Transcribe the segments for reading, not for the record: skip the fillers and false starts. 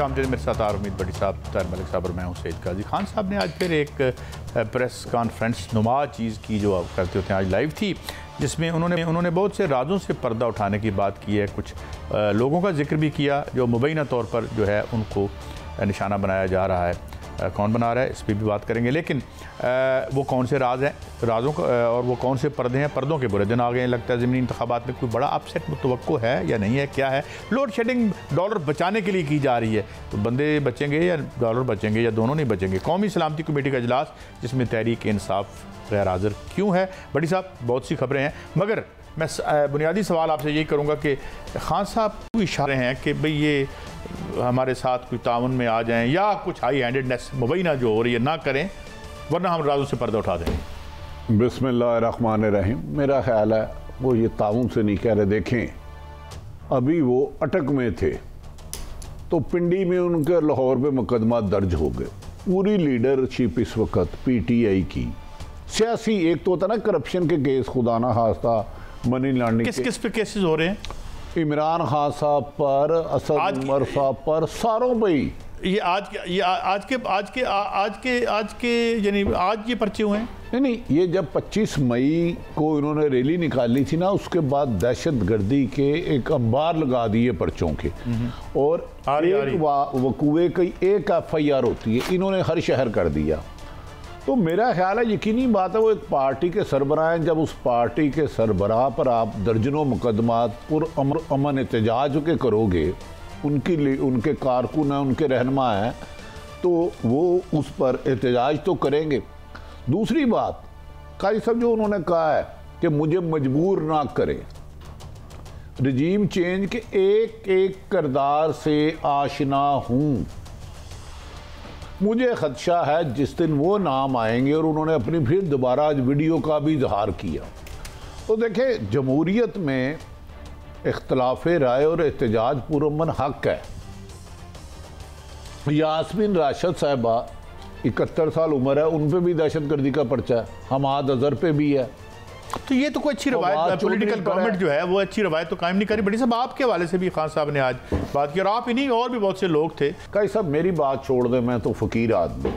खुशामदीद। मेरे साथ आरमीद भट्टी साहब, ताहिर मलिक साहब और मैं हूं सईद काजी खान साहब ने आज फिर एक प्रेस कॉन्फ्रेंस नुमा चीज़ की जो आप करते होते हैं आज लाइव थी, जिसमें उन्होंने बहुत से राजों से पर्दा उठाने की बात की है। कुछ लोगों का जिक्र भी किया जो मुबैना तौर पर जो है उनको निशाना बनाया जा रहा है। कौन बना रहा है इस पर भी बात करेंगे, लेकिन वो कौन से राज हैं, राजों का, और वो कौन से पर्दे हैं, पर्दों के बुरे दिन आ गए हैं। लगता है ज़मीनी इंतखाबात में कोई बड़ा अपसेट मुतवक्को है या नहीं है, क्या है। लोड शेडिंग डॉलर बचाने के लिए की जा रही है, तो बंदे बचेंगे या डॉलर बचेंगे या दोनों नहीं बचेंगे। कौमी सलामती कमेटी का इजलास जिसमें तहरीक इंसाफ गैर हाज़िर क्यों है। भट्टी साहब बहुत सी खबरें हैं, मगर मैं बुनियादी सवाल आपसे यही करूँगा कि खान साहब को इशारे हैं कि भाई ये हमारे साथ कुछ ताउन में आ जाएं या कुछ हाई हैंडेडनेस मुबैना जो हो रही है ना करें, वरना हम राजों से पर्दा उठा देंगे। बिस्मिल्लाहिर्रहमानिर्रहीम। मेरा ख्याल है वो ये ताउन से नहीं कह रहे। देखें, अभी वो अटक में थे तो पिंडी में उनके लाहौर में मुकदमा दर्ज हो गए। पूरी लीडरशिप इस वक्त PTI की सियासी, एक तो होता ना करप्शन के केस, खुदा ना खास्ता मनी लॉन्ड्रिंग किस पे केसेस हो रहे हैं? इमरान खान साहब पर, असद उमर साहब पर, सारों पे ही। ये आज के यानी आज ये पर्चे हुए हैं? नहीं, ये जब 25 मई को इन्होंने रैली निकाली थी ना, उसके बाद दहशत गर्दी के एक अंबार लगा दिए पर्चों के, और एक वकूए की एक FIR होती है, इन्होंने हर शहर कर दिया। तो मेरा ख्याल है यकीनी बात है वो एक पार्टी के सरबराह हैं। जब उस पार्टी के सरबराह पर आप दर्जनों मुकदमात अमन एहतजाज के करोगे, उनके कारकुन हैं, उनके रहनुमा हैं, तो वो उस पर एहतजाज तो करेंगे। दूसरी बात, काजी साहब जो उन्होंने कहा है कि मुझे मजबूर ना करें, रजीम चेंज के एक एक किरदार से आशना हूँ। मुझे खदशा है जिस दिन वो नाम आएंगे, और उन्होंने अपनी फिर दोबारा आज वीडियो का भी इजहार किया। तो देखें, जमहूरियत में इख्तलाफ राय और एहतजाज पुरअमन हक है। यास्मीन राशिद साहिबा 71 साल उम्र है, उन पर भी दहशत गर्दी का पर्चा है, हमाद अजहर पे भी है। तो ये तो कोई अच्छी रवायत, पॉलिटिकल गवर्नमेंट जो है वो अच्छी रवायत तो कायम नहीं करी। बड़ी साहब आपके हवाले से भी खान साहब ने आज बात की, और आप ही नहीं और भी बहुत से लोग थे। कई सब मेरी बात छोड़ दे, मैं तो फकीर आदमी।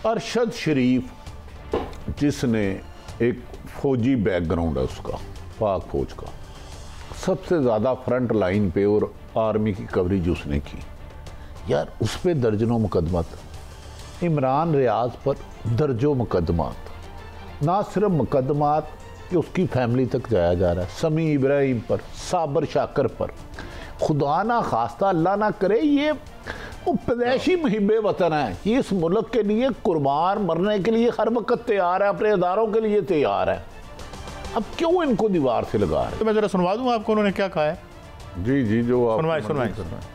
अरशद शरीफ, जिसने एक फौजी बैकग्राउंड है उसका, पाक फौज का, सबसे ज़्यादा फ्रंट लाइन पे और आर्मी की कवरेज उसने की। यार उस पर दर्जनों मुकदमात, इमरान रियाज पर दर्जों मुकदमात, ना सिर्फ मुकदमात कि उसकी फैमिली तक जाया जा रहा है, समी इब्राहिम पर, साबर शाकर पर। खुदा ना खास्ता, अल्लाह ना करे, ये वो पैदाइशी मुहिब्बे वतन है, ये इस मुल्क के लिए कुर्बान मरने के लिए हर वक्त तैयार है, अपने इदारों के लिए तैयार है। अब क्यों इनको दीवार से लगा रहे? तो मैं जरा सुनवा दूं आपको उन्होंने क्या कहा है। जी जी, जो आप सुनवाएं।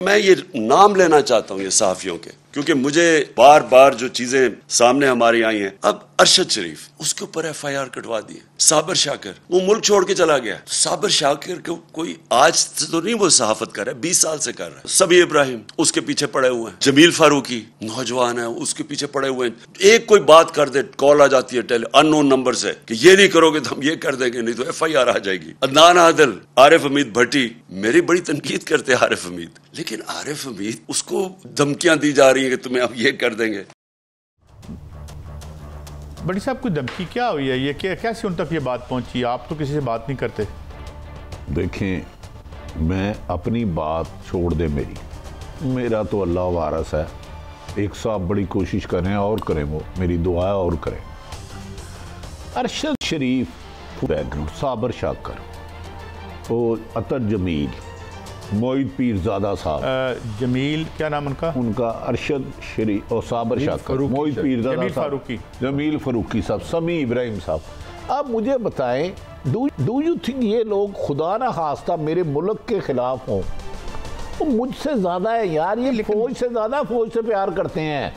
मैं ये नाम लेना चाहता हूं ये सहाफियों के, क्योंकि मुझे बार बार जो चीजें सामने हमारी आई हैं। अब अरशद शरीफ, उसके ऊपर FIR कटवा दी है। साबर शाकर वो मुल्क छोड़ के चला गया। तो साबर शाकर को कोई आज से तो नहीं वो सहाफत कर रहा है, 20 साल से कर रहा है। सभी इब्राहिम उसके पीछे पड़े हुए हैं। जमील फारूकी नौजवान है, उसके पीछे पड़े हुए हैं। एक कोई बात कर दे, कॉल आ जाती है अननोन नंबर से कि ये नहीं करोगे तो हम ये कर देंगे, नहीं तो FIR आ जाएगी। अदनान आदिल, आरिफ हमीद भट्टी, मेरी बड़ी तनकीद करते हैं आरिफ हमीद, लेकिन आरिफ हमीद उसको धमकियां दी जा रही है कि तुम्हें अब ये कर देंगे। बड़ी साहब कोई धमकी क्या हुई है, ये कैसे उन तक ये बात पहुंची? आप तो किसी से बात नहीं करते। देखें, मैं अपनी बात छोड़ दे, मेरा तो अल्लाह वारस है। एक साहब बड़ी कोशिश करें और करें, वो मेरी दुआ है और करें। अरशद शरीफ बैकग्राउंड, साबर शाकर, तो अतर जमील, मोईद पीरजादा साहब, जमील क्या नाम उनका अरशद शरीफ और साबर शाकर, मोईद पीरजादा साहब, जमील फारूकी साहब, समी इब्राहिम साहब। अब मुझे बताएं, डू यू थिंक ये लोग खुदा ना खास्ता मेरे मुल्क के खिलाफ हों? तो मुझसे ज्यादा है यार, ये फौज से ज्यादा फौज से प्यार करते हैं।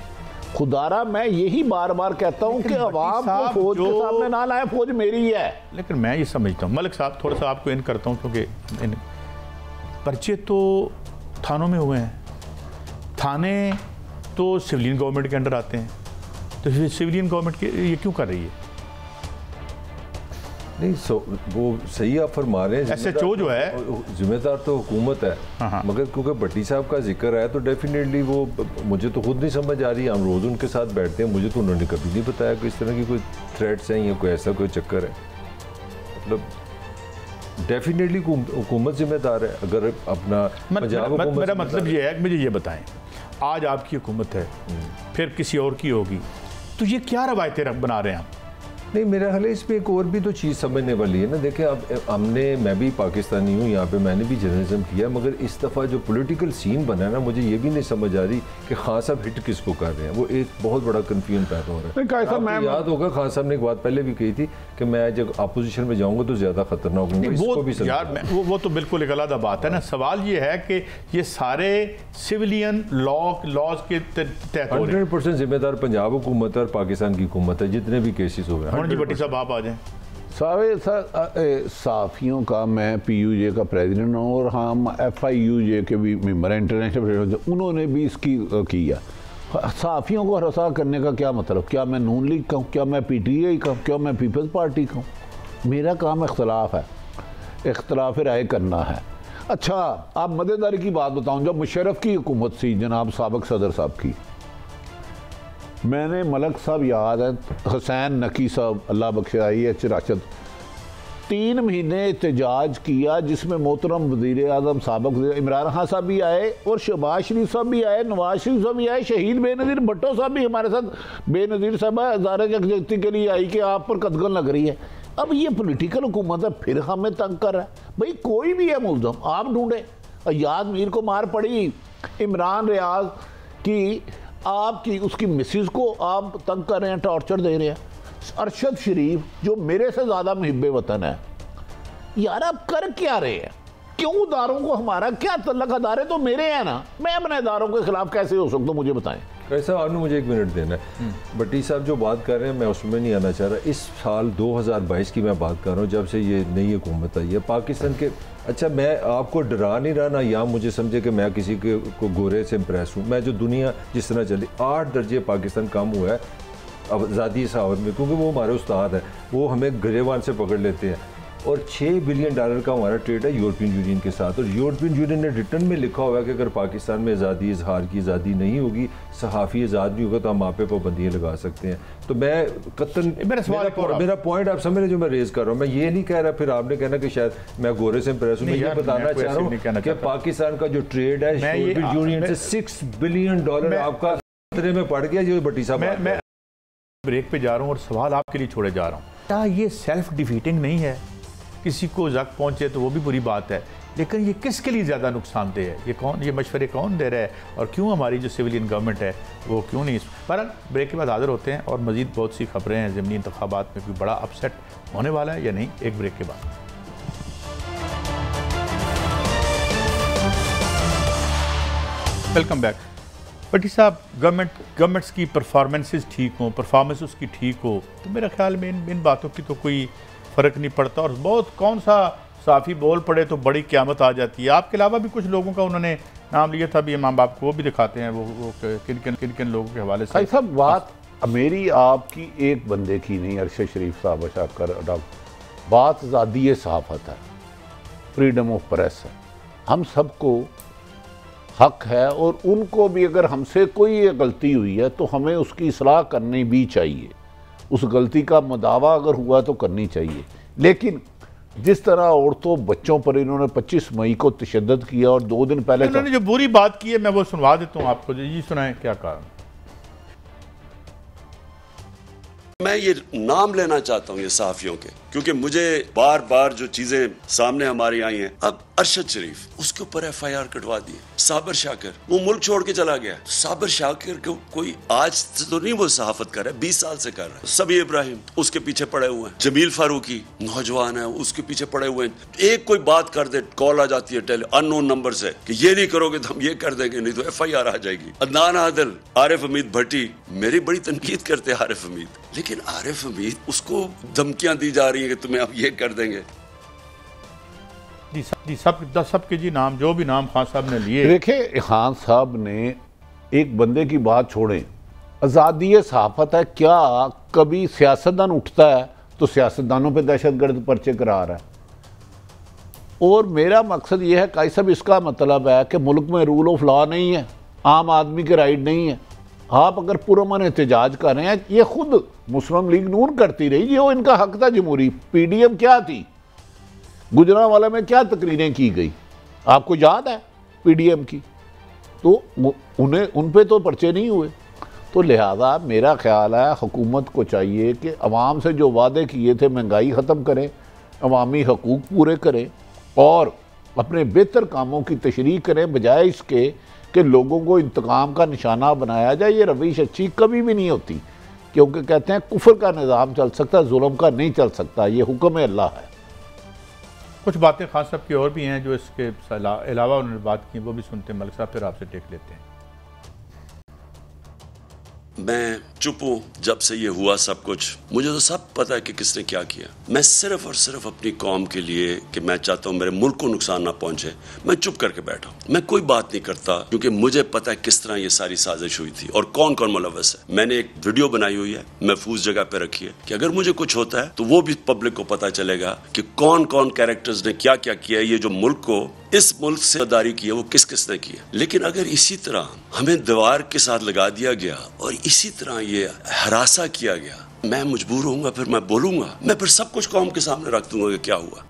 खुदारा मैं यही बार बार कहता हूँ कि अवाम को फौज के सामने ना लाए, फौज मेरी है। लेकिन मैं ये समझता हूँ मलिक साहब, थोड़ा सा आपको इन करता हूँ, क्योंकि पर्चे तो थानों में हुए हैं, थाने तो सिविलियन गवर्नमेंट के अंडर आते हैं, तो सिविलियन गवर्नमेंट ये क्यों कर रही है? नहीं वो सही आप फरमा रहे हैं, SHO जो है जिम्मेदार तो हुकूमत है। मगर क्योंकि भट्टी साहब का जिक्र है तो डेफिनेटली वो मुझे तो खुद नहीं समझ आ रही। हम रोज़ उनके साथ बैठते हैं, मुझे तो उन्होंने कभी नहीं बताया कि इस तरह की कोई थ्रेट्स हैं या कोई ऐसा कोई चक्कर है। मतलब डेफिनेटली हुकूमत जिम्मेदार है। अगर अपना मेरा मतलब ये है कि मुझे ये बताएं, आज आपकी हुकूमत है, फिर किसी और की होगी, तो ये क्या रवायतें बना रहे हैं आप? नहीं, मेरा ख्याल है इसमें एक और भी तो चीज़ समझने वाली है ना। देखें, अब मैं भी पाकिस्तानी हूँ, यहाँ पे मैंने भी जर्नलिज्म किया, मगर इस दफ़ा जो पॉलिटिकल सीन बना है ना, मुझे ये भी नहीं समझ आ रही कि खान साहब हिट किसको कर रहे हैं। वो एक बहुत बड़ा कन्फ्यूजन पैदा हो रहा है। आपको याद होगा खान साहब ने एक बात पहले भी कही थी कि मैं जब अपोजिशन में जाऊँगा तो ज़्यादा खतरनाक होंगे। यार वो तो बिल्कुल एक अलग बात है ना। सवाल ये है कि ये सारे सिविलियन लॉज के तहत 100% जिम्मेदार पंजाब हुकूमत और पाकिस्तान की हुकूमत है, जितने भी केसेस हो गए। जी भट्टी साहब आप आ जाएं। साफियों का मैं PUJ का प्रेसिडेंट हूँ और हम FIUJ के भी मेम्बर हैं, इंटरनेशनल, उन्होंने भी इसकी किया। साफियों को रसा करने का क्या मतलब? क्या मैं नून लीग का हूँ? क्या मैं PTI का हूँ? क्या मैं पीपल्स पार्टी का हूँ? मेरा काम इख्तलाफ है, इख्तलाफ राय करना है। अच्छा, आप मजेदारी की बात बताऊँ, जब मुशर्रफ की हुकूमत थी, जनाब साबिक सदर साहब की, मैंने मलक साहब याद है, हुसैन नकी साहब अल्लाह बख्शाई राशद, 3 महीने एहतजाज किया जिसमें मोहतरम वज़ीर आज़म साबिक इमरान खान साहब भी आए और शहबाज शरीफ साहब भी आए, नवाज शरीफ साहब भी आए, शहीद बेनज़ीर भुट्टो साहब भी हमारे साथ। बेनज़ीर साहब हज़ारे यकजहती के लिए आई कि आप पर कतगन लग रही है। अब ये पोलिटिकल हुकूमत है, फिर हमें तंग कर रहा है। भाई कोई भी है मुल्ज़म, आप ढूंढे। अयाद मीर को मार पड़ी, इमरान रियाज की, आपकी उसकी मिसिस को आप तंग कर रहे हैं, टॉर्चर दे रहे हैं। अरशद शरीफ जो मेरे से ज़्यादा मुहिब्बे वतन है, यार आप कर क्या रहे हैं? क्यों इदारों को हमारा क्या तल्लक? अदारे तो मेरे हैं ना, मैं अपने इदारों के खिलाफ कैसे हो सकता हूँ? मुझे बताएं। कैसा आपने मुझे 1 मिनट देना है। भट्टी साहब जो बात कर रहे हैं मैं उसमें नहीं आना चाह रहा। इस साल 2022 की मैं बात कर रहा हूँ, जब से ये नई हुकूमत आई है पाकिस्तान के। अच्छा, मैं आपको डरा नहीं रहा ना, या मुझे समझे कि मैं किसी को गोरे से इम्प्रेस हूँ। मैं जो दुनिया जिस तरह चली, 8 दर्जे पाकिस्तान कम हुआ है आज़ादी सहावत में, क्योंकि वो हमारे उस्ताद हैं, वो हमें गिरेबान से पकड़ लेते हैं। और $6 बिलियन का हमारा ट्रेड है यूरोपियन यूनियन के साथ। और यूरोपियन यूनियन ने रिटर्न में लिखा हुआ है कि अगर पाकिस्तान में आज़ादी इजहार की आज़ादी नहीं होगी, सहाफ़ी आज़ाद नहीं होगा, तो हम आप पे पाबंदियाँ लगा सकते हैं। तो मैं कतन मेरा पॉइंट आप समझ रहे जो मैं रेज कर रहा हूँ। मैं ये नहीं कह रहा फिर आपने कहना कि शायद मैं गोरे से इम्प्रेस हूँ। मैं ये बताना चाह रहा हूँ कि पाकिस्तान का जो ट्रेड है यूरोपियन यूनियन से $6 बिलियन आपका खतरे में पड़ गया। जो भट्टी साहब, मैं ब्रेक पे जा रहा हूँ और सवाल आपके लिए छोड़े जा रहा हूँ। क्या ये सेल्फ डिफीटिंग नहीं है? किसी को जख्म पहुंचे तो वो भी बुरी बात है, लेकिन ये किसके लिए ज़्यादा नुकसानदेह है? ये मशवरे कौन दे रहा है? और क्यों हमारी जो सिविलियन गवर्नमेंट है वो क्यों नहीं? पर ब्रेक के बाद हाजिर होते हैं और मज़ीद बहुत सी खबरें हैं। ज़मीनी इंतखाबात में कोई बड़ा अपसेट होने वाला है या नहीं, एक ब्रेक के बाद। Welcome back. भट्टी साहब, गवर्नमेंट्स की परफॉर्मेंसेस ठीक हों, परफॉर्मेंस उसकी ठीक हो, तो मेरा ख्याल में इन बातों की तो कोई फ़र्क नहीं पड़ता। और बहुत कौन सा साफ़ी बोल पड़े तो बड़ी क़यामत आ जाती है। आपके अलावा भी कुछ लोगों का उन्होंने नाम लिया था, भी इमाम बाप को वो भी दिखाते हैं, वो किन लोगों के हवाले से। सब बात मेरी आपकी एक बंदे की नहीं, अरशद शरीफ साहब कर बात आज़ादी सहाफ़त है, फ्रीडम ऑफ प्रेस है, हम सबको हक है। और उनको भी अगर हमसे कोई गलती हुई है तो हमें उसकी इस्लाह करनी भी चाहिए। उस गलती का मदावा अगर हुआ तो करनी चाहिए। लेकिन जिस तरह औरतों बच्चों पर इन्होंने 25 मई को तशद्दुद किया और 2 दिन पहले इन्होंने जो बुरी बात की है मैं वो सुनवा देता हूँ आपको। जी सुनाएं, क्या कारण? मैं ये नाम लेना चाहता हूँ ये सहाफियों के, क्योंकि मुझे बार बार जो चीजें सामने हमारी आई हैं। अब अरशद शरीफ, उसके ऊपर FIR कटवा दी। साबिर शाकिर वो मुल्क छोड़ के चला गया। साबिर शाकिर को कोई आज से तो नहीं वो सहाफत कर रहा है, 20 साल से कर रहा है। सबी इब्राहिम उसके पीछे पड़े हुए हैं। जमील फारूकी नौजवान है, उसके पीछे पड़े हुए हैं। एक कोई बात कर दे, कॉल आ जाती है अननोन नंबर से कि ये नहीं करोगे तो हम ये कर देंगे, नहीं तो FIR आ जाएगी। अदनान आदिल, आरिफ हमीद भट्टी मेरी बड़ी तनकीद करते हैं आरिफ हमीद, लेकिन आरिफ हमीद उसको धमकियां दी जा रही है कि तुम्हें अब ये कर देंगे। सब के जी नाम, जो भी नाम खान साहब ने लिए। देखिए, खान साहब ने एक बंदे की बात छोड़ें, आज़ादी सहाफ़त है। क्या कभी सियासतदान उठता है तो तो सियासतदानों पे दहशतगर्द पर्चे करा रहा है। और मेरा मकसद ये है काई साहब, इसका मतलब है कि मुल्क में रूल ऑफ लॉ नहीं है, आम आदमी के राइट नहीं है। आप अगर पुरअमन एहतजाज कर रहे हैं, ये खुद मुस्लिम लीग नून करती रही, ये इनका हक था जमहूरी। पीडीएम क्या थी, गुजरांवाला में क्या तकरीरें की गई, आपको याद है पीडीएम की? तो उन्हें उन पे तो पर्चे नहीं हुए। तो लिहाजा मेरा ख्याल है हुकूमत को चाहिए कि अवाम से जो वादे किए थे, महंगाई ख़त्म करें, अवामी हकूक़ पूरे करें और अपने बेहतर कामों की तशरीह करें, बजाय इसके कि लोगों को इंतकाम का निशाना बनाया जाए। ये रविश अच्छी कभी भी नहीं होती, क्योंकि कहते हैं कुफर का निज़ाम चल सकता है, जुल्म का नहीं चल सकता। ये हुक्म अल्लाह है। कुछ बातें खान साहब की और भी हैं जो इसके अलावा उन्होंने बात की, वो भी सुनते हैं मलिक साहब, फिर आपसे टेक लेते हैं। मैं चुप हूँ जब से ये हुआ सब कुछ। मुझे तो सब पता है कि किसने क्या किया। मैं सिर्फ और सिर्फ अपनी कौम के लिए कि मैं चाहता हूँ मेरे मुल्क को नुकसान ना पहुंचे, मैं चुप करके बैठा हूँ। मैं कोई बात नहीं करता क्योंकि मुझे पता है किस तरह ये सारी साजिश हुई थी और कौन कौन मुलव्वस है। मैंने एक वीडियो बनाई हुई है, महफूज जगह पे रखी है कि अगर मुझे कुछ होता है तो वो भी पब्लिक को पता चलेगा कि कौन कौन कैरेक्टर्स ने क्या क्या किया है। ये जो मुल्क को, इस मुल्क से गद्दारी की है, वो किस किस ने की है। लेकिन अगर इसी तरह हमें दीवार के साथ लगा दिया गया और इसी तरह ये हरासा किया गया, मैं मजबूर होऊंगा, फिर मैं बोलूंगा, मैं फिर सब कुछ कौम के सामने रख दूंगा कि क्या हुआ।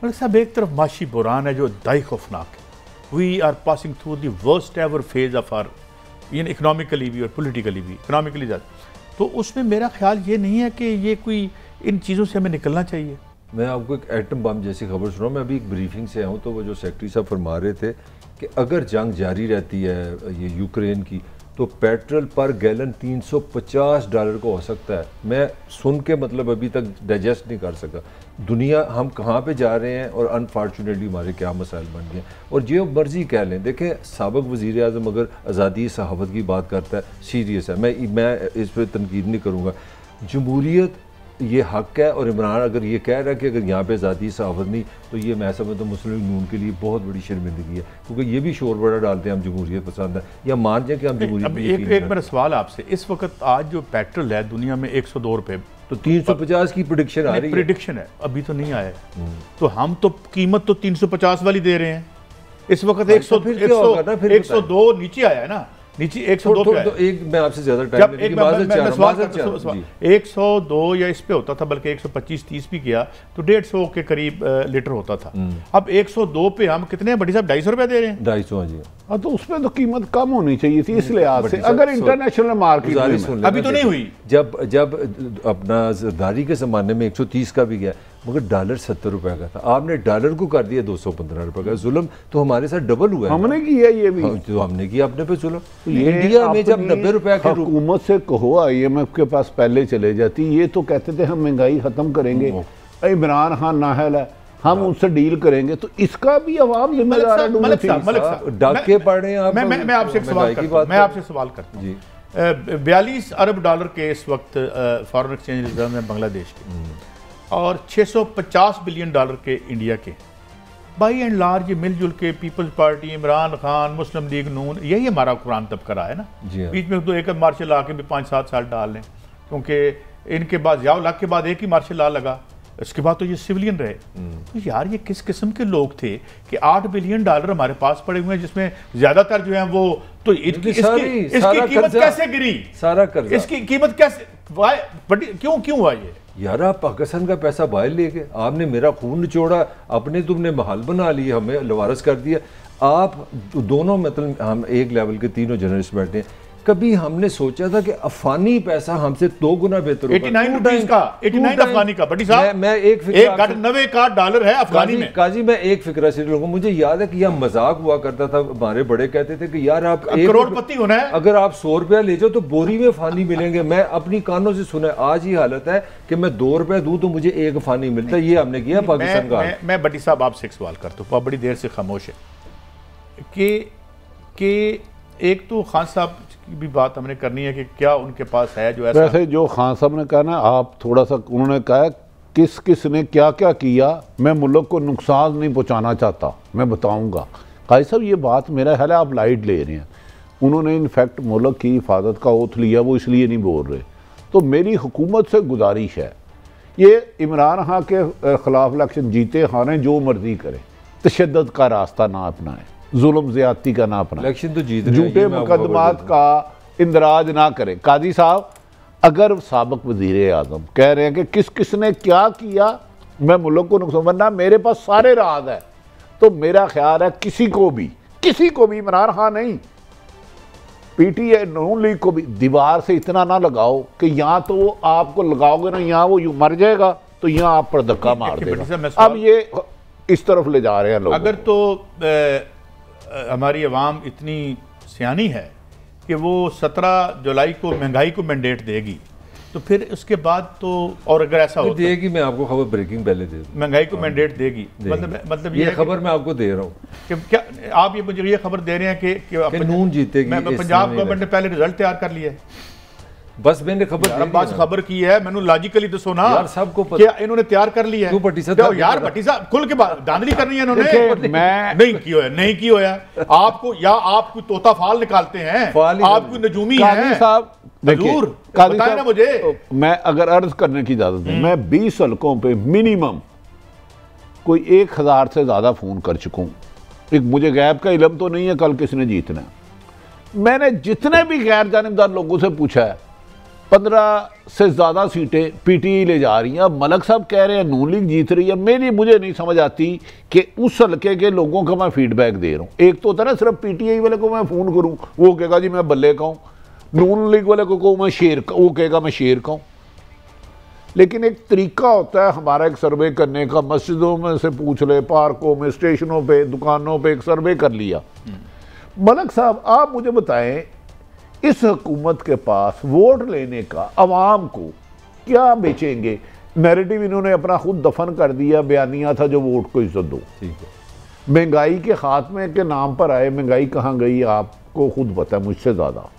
मलिक साहब, एक तरफ माशी बुरान है जो दाई खौफनाक है। We are passing through the worst ever phase of our, economically भी और पोलिटिकली भी। इकोनॉमिकली ज़्यादा तो उसमें मेरा ख्याल ये नहीं है कि ये कोई इन चीज़ों से हमें निकलना चाहिए। मैं आपको एक एटम बम जैसी खबर सुना। मैं अभी एक ब्रीफिंग से आऊँ तो वो जो सेक्रेटरी साहब फरमा रहे थे कि अगर जंग जारी रहती है ये यूक्रेन की, तो पेट्रोल पर गैलन $350 को हो सकता है। मैं सुन के मतलब अभी तक डाइजेस्ट नहीं कर सका। दुनिया हम कहाँ पे जा रहे हैं और अनफॉर्चुनेटली हमारे क्या मसाइल बन गए। और जो मर्जी कह लें, देखें साबिक वज़ीर आज़म अगर आज़ादी सहाफ़त की बात करता है, सीरियस है, मैं इस पर तनकीद नहीं करूँगा। जमहूरियत ये हक है और इमरान अगर ये कह रहा है कि अगर यहाँ पे ज़ाती सहाफ़त नहीं, तो ये मैं समझता हूँ मुस्लिम नून के लिए बहुत बड़ी शर्मिंदगी है, क्योंकि ये भी शोर बड़ा डालते हैं हम जमहूरियत पसंद है, या मान जाए कि हम जमहूरियत। एक मेरा सवाल आपसे, इस वक्त आज जो पेट्रोल है दुनिया में 102 रुपये, तो 350 की प्रेडिक्शन आ रही है। प्रेडिक्शन है, अभी तो नहीं आया है। तो हम तो कीमत तो 350 वाली दे रहे हैं इस वक्त। 102 नीचे आया है ना, नीचे 102 पे तो एक मैं आपसे ज्यादा टाइम जब एक 102 या इस पे होता था, बल्कि 125-30 भी किया तो 150 के करीब लीटर होता था। अब 102 पे हम कितने बड़ी साहब 250 रुपए दे रहे हैं। 250 जी। हाँ, तो उसमें तो कीमत कम होनी चाहिए थी इस लिहाज से। अगर इंटरनेशनल मार्केट में अभी तो नहीं हुई। जब अपना जरदारी के ज़माने में 130 का भी गया, मगर डॉलर 70 रुपए का था, आपने डॉलर को कर दिया 215 रुपए का। जुल्म तो हमारे साथ डबल हुआ है। हमने किया ये भी। तो हमने किया अपने पे जुल्म। इंडिया में जब 90 रुपए की हुकूमत से कहो IMF के पास पहले चले जाती, ये तो कहते थे हम महंगाई खत्म करेंगे, इमरान खान नाहल है, हम उनसे डील करेंगे, तो इसका भी अवाम जिम्मेदार है। डाके पड़े आप। मैं आपसे एक सवाल करता हूँ। 42 अरब डॉलर के इस वक्त फॉरेन एक्सचेंज रिजर्व में बांग्लादेश के, और 650 बिलियन डॉलर के इंडिया के। बाई एंड लार्ज ये मिलजुल के पीपल्स पार्टी, इमरान खान, मुस्लिम लीग नून, यही हमारा कुरान तबका रहा है ना। बीच में तो एक मार्शल लॉ के भी 5-7 साल डाल लें, क्योंकि इनके बाद जियाउल हक के बाद एक ही मार्शल लॉ लगा, इसके बाद तो ये सिविलियन रहे। तो यार ये किस किस्म के लोग थे कि $8 बिलियन हमारे पास पड़े हुए हैं, जिसमें ज्यादातर जो है वो तो इसकी कीमत कैसे गिरी, सारा कर्जा, इसकी कीमत कैसे, क्यों हुआ ये? यार आप पाकिस्तान का पैसा बाहर ले गए, आपने मेरा खून निचोड़ा, अपने तुमने महल बना लिया, हमें लवारस कर दिया। आप दोनों मतलब हम एक लेवल के तीनों जर्नलिस्ट बैठे हैं, कभी हमने सोचा था कि अफगानी पैसा हमसे 2 गुना बेहतर होगा। 89 अफगानी का बड़ी साहब, मैं एक $90 का डॉलर है अफगानी में। काजी मैं एक फिक्रा से लूंगा, मुझे याद है कि यह मजाक हुआ करता था, हमारे बड़े कहते थे कि यार आप करोड़पति होना है, अगर आप 100 रुपया ले जाओ तो बोरी में फानी मिलेंगे। मैं अपनी कानों से सुना, आज ही हालत है कि मैं 2 रुपया दूं तो मुझे 1 फानी मिलता है। ये हमने किया पाकिस्तान का। मैं बड़ी साहब आपसे एक सवाल करता हूँ, बड़ी देर से खामोश है कि एक तो खान साहब की भी बात हमने करनी है कि क्या उनके पास है जो ऐसा। वैसे जो खान साहब ने कहा ना, आप थोड़ा सा, उन्होंने कहा किस किस ने क्या क्या किया, मैं मुल्क को नुकसान नहीं पहुंचाना चाहता, मैं बताऊंगा। काजी साहब ये बात मेरा ख्याल है आप लाइट ले रहे हैं। उन्होंने इनफैक्ट मुल्क की हिफाजत का ओथ लिया, वो इसलिए नहीं बोल रहे। तो मेरी हुकूमत से गुजारिश है, ये इमरान खान के खिलाफ इलेक्शन जीते हारें, जो मर्जी करें, तशद्दुद का रास्ता ना अपनाएं, जुल्म ज्यादती का ना अपनाएं, इलेक्शन तो जीत रहे हैं, झूठे मुकदमात का इंदराज ना करें। काजी साहब, अगर साबिक वजीर आजम कह रहे हैं कि किस किसने क्या किया, मैं मुल्क को नुकसान, वरना मेरे पास सारे राज है, तो मेरा ख्याल है किसी को भी इमरान खान नहीं, पीटीआई नून लीग को भी दीवार से इतना ना लगाओ कि यहाँ तो वो आपको लगाओगे ना, यहाँ वो यूं मर जाएगा, तो यहाँ आप पर धक्का मार देगा। अब ये इस तरफ ले जा रहे हैं लोग। अगर तो हमारी अवाम इतनी सियानी है कि वो 17 जुलाई को महंगाई को मैंडेट देगी, तो फिर उसके बाद तो, और अगर ऐसा हो देगी, मैं आपको खबर ब्रेकिंग पहले दे दूं, महंगाई को मैंडेट देगी, मतलब ये खबर मैं आपको दे रहा हूँ कि क्या आप ये मुझे ये खबर दे रहे हैं कि नून जीतेगी, पंजाब गवर्नमेंट ने पहले रिजल्ट तैयार कर लिया है। बस मैंने खबर की है, मैंने लॉजिकली दसो ना यार, सबको पता इन्होंने तैयार कर लिया है। यार भट्टी साहब खुल के बात धांधली करनी है इन्होंने, मैं नहीं की होया आपको, या आप कोई तोता फाल निकालते हैं, आप कोई नजूमी हैं साहब, बताएं ना मुझे। मैं अगर अर्ज करने की इजाजत है, मैं 20 हलकों पे मिनिमम कोई 1000 से ज्यादा फोन कर चुका हूं। एक मुझे गैब का इल्म तो नहीं है कल किसने जीतना है। मैंने जितने भी गैर जानिबदार लोगों से पूछा है, 15 से ज्यादा सीटें पीटीआई ले जा रही हैं। अब मलक साहब कह रहे हैं नून लीग जीत रही है, मुझे नहीं समझ आती कि उस हल्के के लोगों का मैं फीडबैक दे रहा हूं। एक तो होता है ना सिर्फ पीटीआई वाले को मैं फोन करूं, वो कहेगा जी मैं बल्ले का हूं, नून लीग वाले को मैं शेर का, वो कहेगा मैं शेर का हूं। लेकिन एक तरीका होता है हमारा एक सर्वे करने का, मस्जिदों में से पूछ ले, पार्कों में, स्टेशनों पे, दुकानों पे एक सर्वे कर लिया। मलक साहब आप मुझे बताएं, इस हुकूमत के पास वोट लेने का अवाम को क्या बेचेंगे? नैरेटिव इन्होंने अपना खुद दफन कर दिया, बयानिया था जो वोट को इज्जत दो। महंगाई के खात्मे के नाम पर आए, महंगाई कहाँ गई आपको खुद पता है मुझसे ज़्यादा।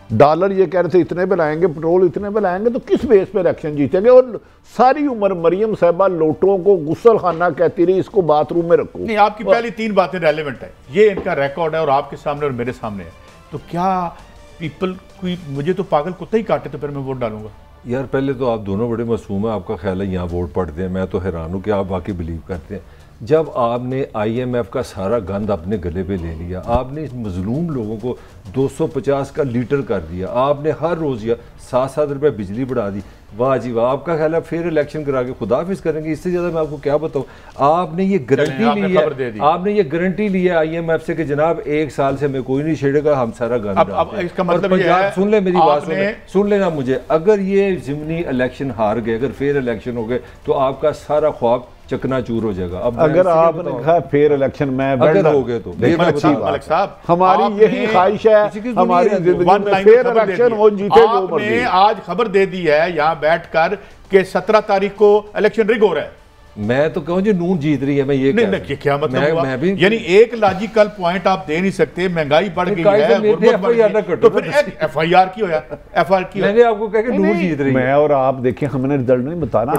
डॉलर ये कह रहे थे इतने पे लाएंगे, पेट्रोल इतने पे लाएंगे, तो किस बेस पे इलेक्शन जीतेंगे? और सारी उम्र मरियम साहबा लोटों को गुस्सल खाना कहती रही, इसको बाथरूम में रखो। नहीं, आपकी पहली 3 बातें रेलेवेंट है, ये इनका रिकॉर्ड है और आपके सामने और मेरे सामने है। तो क्या पीपल कोई मुझे तो पागल कुत्ता ही काटे तो फिर मैं वोट डालूंगा? यार पहले तो आप दोनों बड़े मासूम हैं, आपका ख्याल है यहाँ वोट पड़ते हैं। मैं तो हैरान हूँ कि आप वाकई बिलीव करते हैं। जब आपने IMF का सारा गंद अपने गले पे ले लिया, आपने इस मजलूम लोगों को 250 का लीटर कर दिया, आपने हर रोज़ या 7-7 रुपये बिजली बढ़ा दी, वाह जी वाह। आपका ख्याल है फिर इलेक्शन करा के खुदाफिज करेंगे? इससे ज़्यादा मैं आपको क्या बताऊँ। आपने ये गारंटी ली है, आपने ये गारंटी ली है IMF से कि जनाब 1 साल से मैं कोई नहीं छेड़ेगा, हम सारा गंद अब इसका मतलब ये है, सुन ले मेरी बात, सुन लेना मुझे। अगर ये ज़िमनी इलेक्शन हार गए, अगर फिर इलेक्शन हो गए, तो आपका सारा ख्वाब चकनाचूर हो जाएगा। अब अगर आपने कहा फेयर इलेक्शन में अगर हो गए तो मलिक साहब हमारी यही ख्वाहिश है, हमारी जिंदगी में फेयर इलेक्शन हो, जीते जो मर्जी। आपने आज खबर दे दी है यहाँ बैठकर कि 17 तारीख को इलेक्शन रिग हो रहा है। मैं तो कहूँ जी नून जीत रही है, मैं ये नहीं, क्या मतलब हुआ? यानी एक लॉजिकल पॉइंट आप दे नहीं सकते, महंगाई बढ़ गई है, गुर्बत बढ़ गई, तो फिर FIR की होया, FIR की मैंने आपको कहा कि नून जीत रही है। मैं और आप देखिए, हमने रिजल्ट नहीं बताना,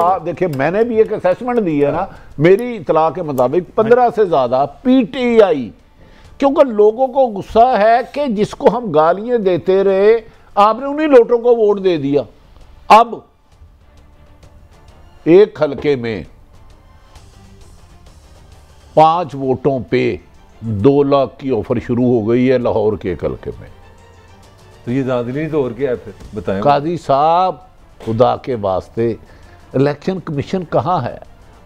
आप देखिए मैंने भी एक असेसमेंट दी है ना, मेरी इतला के मुताबिक 15 से ज्यादा PTI, क्योंकि लोगों को गुस्सा है कि जिसको हम गालियां देते रहे आपने उन्हीं लोटों को वोट दे दिया। अब एक हलके में 5 वोटों पे 2 लाख की ऑफर शुरू हो गई है लाहौर के एक हलके में। तो ये धांधली तो और क्या है फिर बताएं? काजी साहब खुदा के वास्ते इलेक्शन कमीशन कहाँ है?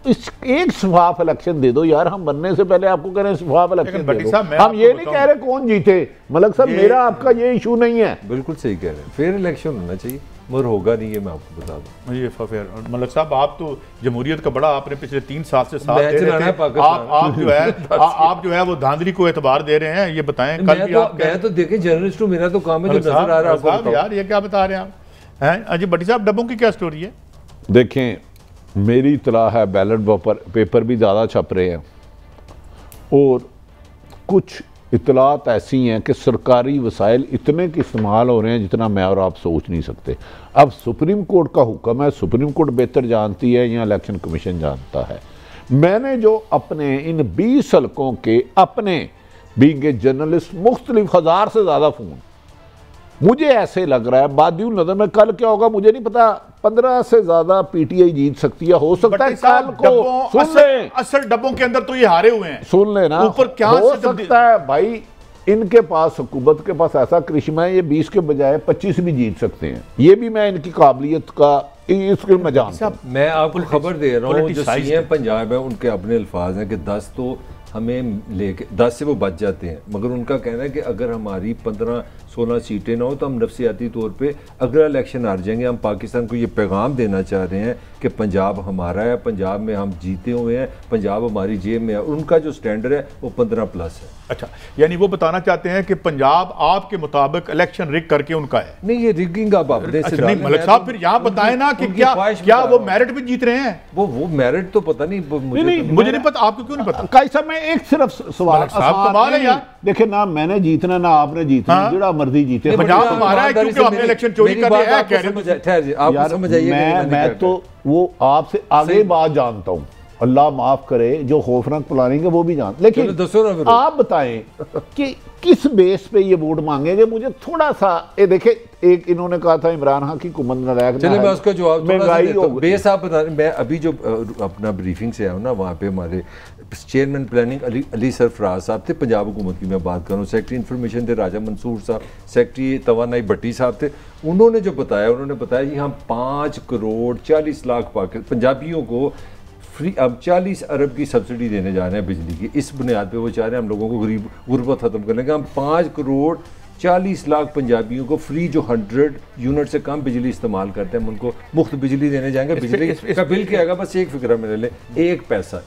इस एक शफाफ इलेक्शन दे दो यार। हम बनने से पहले आपको कह रहे हैं शफाफ इलेक्शन दे दो। हम ये नहीं कह रहे कौन जीते। मलक साहब मेरा आपका ये इशू नहीं है। बिल्कुल सही कह रहे हैं, फेयर इलेक्शन होना चाहिए, मगर होगा नहीं, ये मैं आपको बता दूं। ये फेयर मलक साहब, आप तो जमहूरियत का बड़ा आपने पिछले 3 साल से साथ दे रहे थे। आप जो है वो धांधली को एतबार दे रहे हैं, ये बताएं। कल भी आप मैं तो देखें जर्नलिस्ट हूं, मेरा तो काम है जो नजर आ रहा है यार। ये क्या बता रहे हैं आप हैं? अजी भट्टी साहब, डब्बों की क्या स्टोरी है? देखें, मेरी इतला है बैलेट पेपर भी ज़्यादा छप रहे हैं और कुछ इतलात ऐसी हैं कि सरकारी वसाइल इतने के इस्तेमाल हो रहे हैं जितना मैं और आप सोच नहीं सकते। अब सुप्रीम कोर्ट का हुक्म है, सुप्रीम कोर्ट बेहतर जानती है या इलेक्शन कमीशन जानता है। मैंने जो अपने इन 20 हलकों के अपने बीइंग जर्नलिस्ट मुख्तलिफ 1000 से ज़्यादा फ़ोन मुझे ऐसे लग रहा है बादियों नजर में कल क्या होगा मुझे नहीं पता, 15 से ज्यादा पीटीआई जीत सकती है, हो सकता है कल को सुन ले, असल डब्बों के अंदर तो ये हारे हुए हैं, सुन लेना ऊपर क्या हो सकता है भाई, इनके पास हुकूमत के पास ऐसा करिश्मा है, ये 20 के बजाय 25 भी जीत सकते हैं, ये भी मैं इनकी काबिलियत का इसके मैं जानता हूं। मैं आपको खबर दे रहा हूँ, जो सीएम पंजाब है उनके अपने अल्फाज हैं कि 10 तो हमें लेके 10 से वो बच जाते हैं, मगर उनका कहना है कि अगर हमारी 15-16 सीटें ना हो तो हम नफसियाती तौर पे अगला इलेक्शन हार जाएंगे। हम पाकिस्तान को ये पैगाम देना चाह रहे हैं कि पंजाब हमारा है, पंजाब में हम जीते हुए हैं, पंजाब हमारी जेब में है। उनका जो स्टैंडर्ड है वो 15+ है। अच्छा, यानी वो बताना चाहते हैं कि पंजाब आपके मुताबिक इलेक्शन रिग करके उनका है। नहीं, ये रिगिंग आप अपने से नहीं मलिक साहब, फिर यहाँ बताएं ना कि क्या वो मेरिट भी जीत रहे हैं? वो मेरिट तो पता नहीं, मुझे नहीं पता, आपको क्यों नहीं पता? काई साहब मैं एक सिर्फ सवाल देखे ना, मैंने जीतना ना आपने जीतना, जड़ा मर्जी जीते, पंजाब हमारा है क्योंकि आपने इलेक्शन चोरी कर लिया है। मैं तो वो आपसे आगे बात जानता हूं, अल्लाह माफ करे, जो खौफनाक प्लानिंग है वो भी जान, लेकिन आप बताएं कि किस बेस पे ये वोट मांगेंगे? मुझे थोड़ा सा ये देखे, एक इन्होंने कहा था इमरान खान की हुकूमत नालायक, चलिए मैं उसका जवाब महंगाई हो बेस आप बता। मैं अभी जो अपना ब्रीफिंग से आया हूँ ना, वहाँ पे हमारे चेयरमैन प्लानिंग अली सरफराज साहब थे, पंजाब हुकूमत की मैं बात करूँ, सेक्रेटरी इन्फॉर्मेशन थे राजा मंसूर साहब, सेक्रेटरी तवानाई भट्टी साहब थे। उन्होंने जो बताया, उन्होंने बताया कि हम 5 करोड़ 40 लाख पंजाबियों को फ्री अब 40 अरब की सब्सिडी देने जा रहे हैं बिजली की। इस बुनियाद पे वो चाह रहे हैं हम लोगों को गरीब गुर्बत खत्म करने का। हम 5 करोड़ 40 लाख पंजाबियों को फ्री, जो 100 यूनिट से कम बिजली इस्तेमाल करते हैं, हम उनको मुफ्त बिजली देने जाएंगे। बिजली का बिल क्या आएगा? बस एक फिक्र मेरे लिए, एक पैसा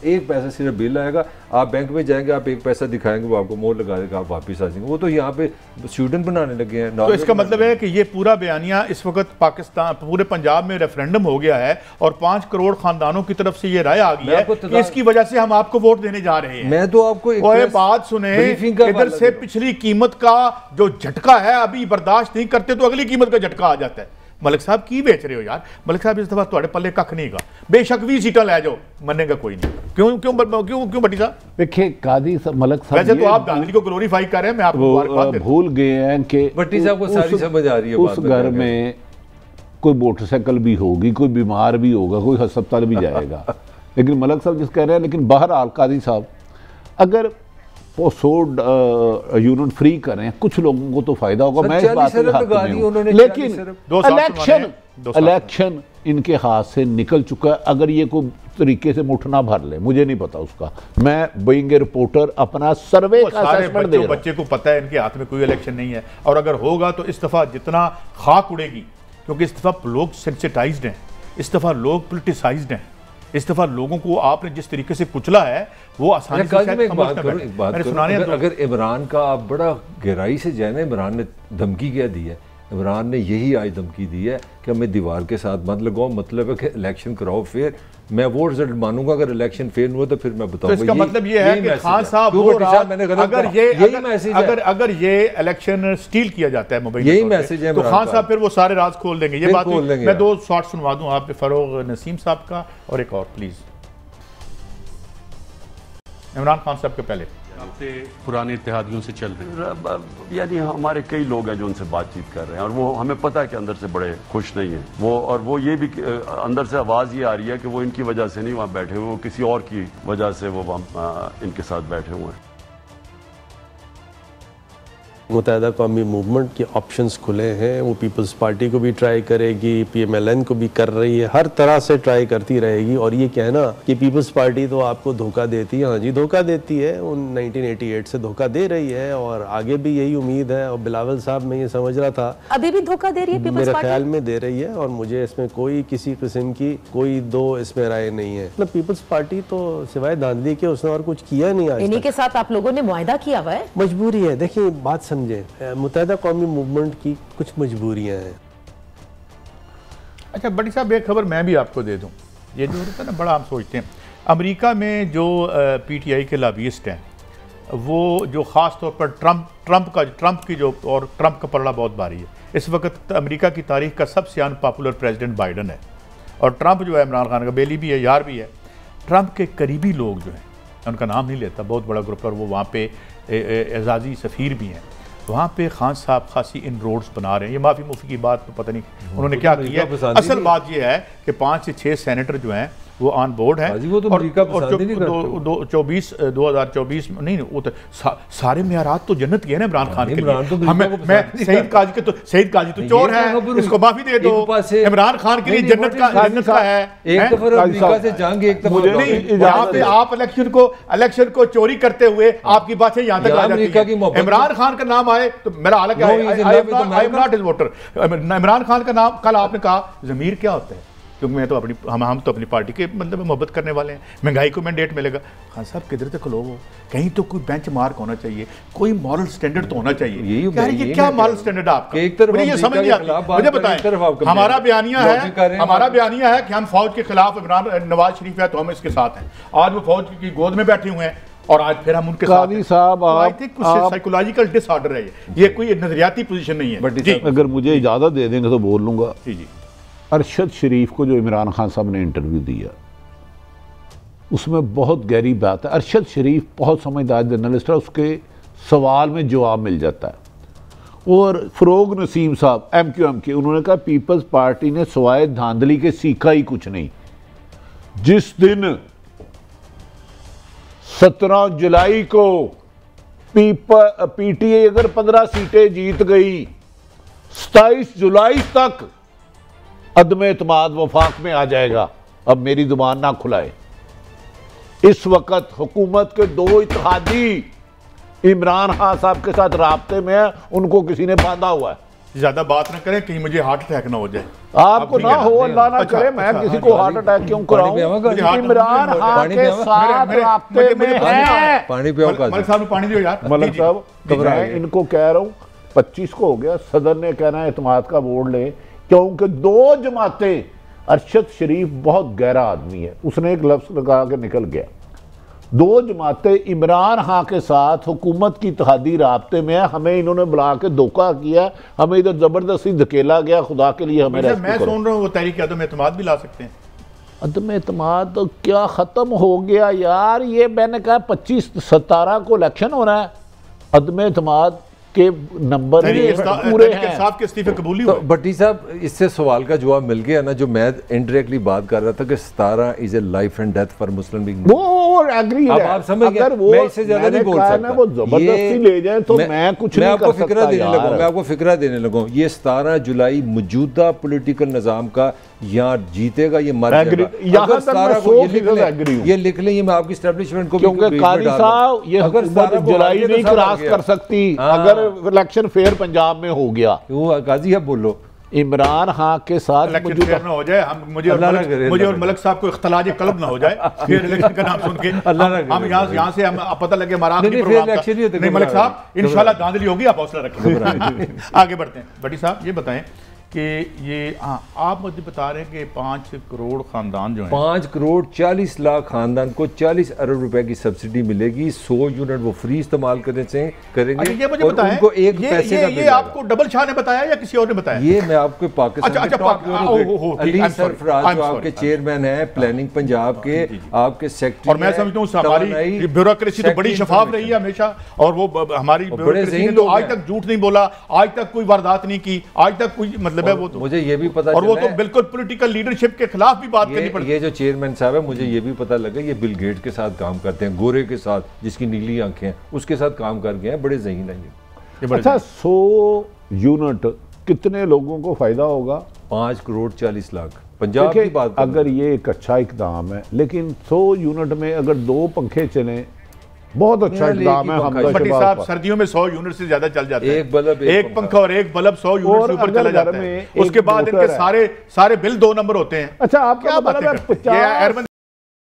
सिर्फ बिल आएगा। आप बैंक में जाएंगे, आप 1 पैसा दिखाएंगे, वो आपको मोहर लगा देगा, आप वापस आ जाएंगे। वो तो यहाँ पे स्टूडेंट बनाने लगे हैं। तो इसका मतलब है कि ये पूरा बयानिया इस वक्त पाकिस्तान, पूरे पंजाब में रेफरेंडम हो गया है और 5 करोड़ खानदानों की तरफ से ये राय आ गई है, इसकी वजह से हम आपको वोट देने जा रहे हैं। मैं तो आपको एक बात सुने, इधर से पिछली कीमत का जो झटका है अभी बर्दाश्त नहीं करते तो अगली कीमत का झटका आ जाता है। मलिक साहब की बेच रहे हो यार? मलिक साहब इस दफा तुम्हारे पल्ले कख नहीं गा, बेशक 20 सीटें ले जाओ, मनेगा कोई नहीं। क्यों क्यों क्यों क्यों भट्टी साहब? देखिए कादी मलिक साहब, वैसे तो आप गांधी को ग्लोरीफाई कर रहे हैं, मैं आपको भूल गए हैं कि भट्टी साहब को सारी समझ आ रही है। उस घर में कोई मोटरसाइकिल भी होगी, कोई बीमार भी होगा, कोई अस्पताल भी जाएगा। लेकिन मलिक साहब जिस कह रहे हैं, लेकिन बहरहाल कादी साहब अगर 100 यूनिट फ्री करें, कुछ लोगों को तो फायदा होगा। मैं इस बात में, लेकिन इलेक्शन इनके हाथ से निकल चुका है। अगर ये कोई तरीके से मुठ ना भर ले, मुझे नहीं पता उसका, मैं बीइंग ए रिपोर्टर अपना सर्वे का असेसमेंट दे रहा हूं। बच्चे को पता है इनके हाथ में कोई इलेक्शन नहीं है, और अगर होगा तो इस दफा जितना खाक उड़ेगी, क्योंकि इस दफा लोग सेंसिटाइज्ड हैं, इस दफा लोग पोलिटिसाइज्ड हैं, इस दफा लोगों को आपने जिस तरीके से कुचला है वो आसानी से अगर इमरान का आप बड़ा गहराई से जाने, इमरान ने धमकी क्या दी है? इमरान ने यही आज धमकी दी है कि हमें दीवार के साथ मत लगाओ, मतलब है कि इलेक्शन कराओ फेयर। मैं वो रिजल्ट मानूंगा, अगर इलेक्शन फेल हुआ तो फिर मैं बताऊंगा। तो इसका मतलब ये है कि खान साहब अगर ये इलेक्शन स्टील किया जाता है मोबाइल, यही मैसेज है, तो खान साहब फिर वो सारे राज खोल देंगे। ये बात मैं 2 शॉट सुनवा दूं आप, फरोग नसीम साहब का और एक और प्लीज इमरान खान साहब के पहले। आपसे पुराने इत्तेहादियों से चल रहे हैं, यानी हमारे कई लोग हैं जो उनसे बातचीत कर रहे हैं, और वो हमें पता है कि अंदर से बड़े खुश नहीं है वो, और वो ये भी अंदर से आवाज़ ये आ रही है कि वो इनकी वजह से नहीं वहाँ बैठे हुए, वो किसी और की वजह से वो वहाँ इनके साथ बैठे हुए हैं। मुत्तहिदा कौमी मूवमेंट के ऑप्शंस खुले हैं, वो पीपल्स पार्टी को भी ट्राई करेगी, PMLN को भी कर रही है, हर तरह से ट्राई करती रहेगी। और ये कहना कि पीपल्स पार्टी तो आपको धोखा देती है, हाँ जी धोखा देती है, उन 1988 से धोखा दे रही है और आगे भी यही उम्मीद है। और बिलावल साहब मैं ये समझ रहा था अभी भी धोखा दे रही है पीपल्स पार्टी, मेरे ख्याल में दे रही है, और मुझे इसमें कोई किसी किस्म की कोई दो इसमें राय नहीं है। मतलब पीपल्स पार्टी तो सिवाय धांधली के उसने और कुछ किया नहीं। आज इन्हीं के साथ आप लोगों ने मुआहदा किया हुआ है, मजबूरी है। देखिए बात समझे, मुत्तहिदा कौमी मूवमेंट की कुछ मजबूरियां हैं। अच्छा बड़ी साहब, एक खबर मैं भी आपको दे दूं, ये जो होता है ना बड़ा हम सोचते हैं, अमेरिका में जो PTI के लॉबिस्ट हैं, वो जो ख़ास तौर पर ट्रंप की जो, और ट्रंप का पलड़ा बहुत भारी है इस वक्त। अमेरिका की तारीख का सबसे अनपॉपुलर प्रेसिडेंट बाइडन है, और ट्रंप जो है इमरान खान का बेली भी है, यार भी है। ट्रंप के करीबी लोग जो हैं, उनका नाम नहीं लेता, बहुत बड़ा ग्रुप है, और वो वहाँ पे एजाज़ी सफ़ीर भी हैं, वहाँ पे खान साहब खासी इन रोड्स बना रहे हैं। ये माफ़ी मुफी की बात तो पता नहीं उन्होंने क्या किया है। असल बात ये है कि 5 से 6 सेनेटर जो हैं वो ऑन बोर्ड है। वो तो अमेरिका पसंद ही नहीं करता। 2024 में नहीं वो तो सारे मेयारात तो जन्नत के हैं ना इमरान खान के इमरान तो लिए। मैं सईद काजी तो चोर है, इसको माफी दे दो। इमरान खान के लिए जन्नत का है। एक दफा अमेरिका से जंग, एक दफा नहीं, यहाँ पे आप इलेक्शन को चोरी करते हुए आपकी बातें यहाँ तक आ जाती है। इमरान खान का नाम आए तो मेरा हाल I am not his voter. Imran Khan का नाम, कल आपने कहा ज़मीर क्या होता है, क्योंकि मैं तो हम तो अपनी पार्टी के मतलब मोहब्बत करने वाले हैं। महंगाई को मैंडेट मिलेगा। खान साहब किधर तक लोग हो, कहीं तो कोई बेंच मार्क होना चाहिए, कोई मॉरल स्टैंडर्ड तो होना चाहिए। ये क्या मॉरल स्टैंडर्ड आपका, मुझे ये समझ नहीं आती। मुझे बताएं, हमारा बयानिया है कि हम फौज के खिलाफ इमरान नवाज शरीफ है तो हम इसके साथ हैं। आज वो फौज की गोद में बैठे हुए हैं और आज फिर हम उनके साथ हैं। साहब आई थिंक कुछ साइकोलॉजिकल डिसऑर्डर है ये कोई नजरियाती पोजीशन नहीं है। अगर मुझे इजाजत दे देंगे तो बोल लूंगा। जी अरशद शरीफ को जो इमरान खान साहब ने इंटरव्यू दिया उसमें बहुत गहरी बात है। अरशद शरीफ बहुत समझदार जर्नलिस्ट है, उसके सवाल में जवाब मिल जाता है। और फरोग नसीम साहब MQM के, उन्होंने कहा पीपल्स पार्टी ने सवाए धांधली के सीखा ही कुछ नहीं। जिस दिन 17 जुलाई को PTI अगर 15 सीटें जीत गई, 27 जुलाई तक अदम एतमाद वफाक में आ जाएगा। अब मेरी जुबान ना खुलाए। इस वक्त हुकूमत के 2 इत्तेहादी इमरान खान साहब के साथ राब्ते में है, उनको किसी ने बांधा हुआ है। ज्यादा बात ना करें कहीं मुझे हार्ट अटैक ना हो जाए। आपको ना हो, अल्लाह ना करे, मैं किसी को हार्ट अटैक क्यों कराऊं। इमरान खान के साथ राब्ते में है। पानी पियो मलिक साहब ने पानी दियो यार। मलिक साहब मैं इनको कह रहा हूं 25 को हो गया, सदर ने कहना है एतमाद का वोट ले, क्योंकि 2 जमातें, अरशद शरीफ बहुत गहरा आदमी है, उसने एक लफ्ज लगा के निकल गया। 2 जमातें इमरान खान के साथ हुकूमत की इत्तेहादी राब्ते में है। हमें इन्होंने बुला के धोखा किया, हमें इधर जबरदस्ती धकेला गया। खुदा के लिए हमें मैं सुन रहा हूँ वो तहरीक अदम एतमाद भी ला सकते हैं। अदम एतमाद तो क्या खत्म हो गया यार। ये मैंने कहा 25-17 को इलेक्शन होना है, अदम एतमाद के नंबर पूरे हैं। साहब के इस्तीफे कबूली तो भट्टी साहब, इससे सवाल का जवाब मिल गया ना, जो मैं इनडायरेक्टली बात कर रहा था कि 17 is a life and death for Muslim league. वो एग्री है। अब आप समझ गए, मैं इससे ज्यादा नहीं बोल सकता। वो जबरदस्ती ले जाए तो मैं कुछ नहीं कर सकता। मैं आपको फिक्रा देने लगूं। ये 17 जुलाई मौजूदा पॉलिटिकल निजाम का यहाँ जीतेगा, ये मर जाएगा। ये लिख लें, ये मैं आपकी एस्टेब्लिशमेंट को, क्योंकि काजी साहब ये हुकूमत जुलाई नहीं क्रॉस कर सकती अगर इलेक्शन फेयर पंजाब में हो गया। क्यों काजी अब बोलो, इमरान खान के साथ इलेक्शन ना हो जाए, हम मुझे और मलिक साहब को इख्तिलाज कल्ब ना हो जाए फिर इलेक्शन का नाम सुन के हम यहाँ से हम पता लगे हमारा नहीं। मलिक साहब इंशाल्लाह धांधली होगी, आप हौसला रखें। आगे बढ़ते हैं। भट्टी साहब ये बताएं कि ये आप मुझे बता रहे हैं कि 5 करोड़ खानदान जो हैं, 5 करोड़ 40 लाख खानदान को 40 अरब रुपए की सब्सिडी मिलेगी। 100 यूनिट वो फ्री इस्तेमाल करेंगे। ये मुझे बताएं, उनको एक पैसे का ये आपको डबल शाह ने बताया या किसी और ने बताया? ये मैं आपको पाकिस्तान अली सरफराज जो आपके चेयरमैन है प्लानिंग पंजाब के, आपके सेक्रेटरी, और मैं समझता हूँ हमारी ब्यूरोक्रेसी तो बड़ी शफाफ रही है हमेशा, और वो हमारी ब्यूरोक्रेसी ने तो आज तक झूठ नहीं बोला, आज तक कोई वारदात नहीं की, आज तक कोई मतलब है। वो तो मुझे ये भी पता, और वो तो बिल्कुल पॉलिटिकल लीडरशिप के खिलाफ भी बात करनी पड़ती है। ये जो चेयरमैन साहब है, मुझे ये भी पता लगा ये बिल गेट के साथ काम करते हैं, गोरे के साथ जिसकी नीली आंखें हैं, उसके साथ काम कर गए हैं। बड़े ज़हीन हैं। अच्छा 100 यूनिट कितने लोगों को फायदा होगा? 5 करोड़ 40 लाख पंजाब की बात। अगर ये एक अच्छा इकदाम है, लेकिन 100 यूनिट में अगर 2 पंखे चले, बहुत अच्छा इकदाम है। भट्टी साहब सर्दियों में 100 यूनिट से ज्यादा चल जाता है। एक बल्ब, एक पंखा और एक बल्ब 100 यूनिट से ऊपर चला जाता है। उसके बाद इनके सारे बिल 2 नंबर होते हैं। अच्छा आपका मतलब है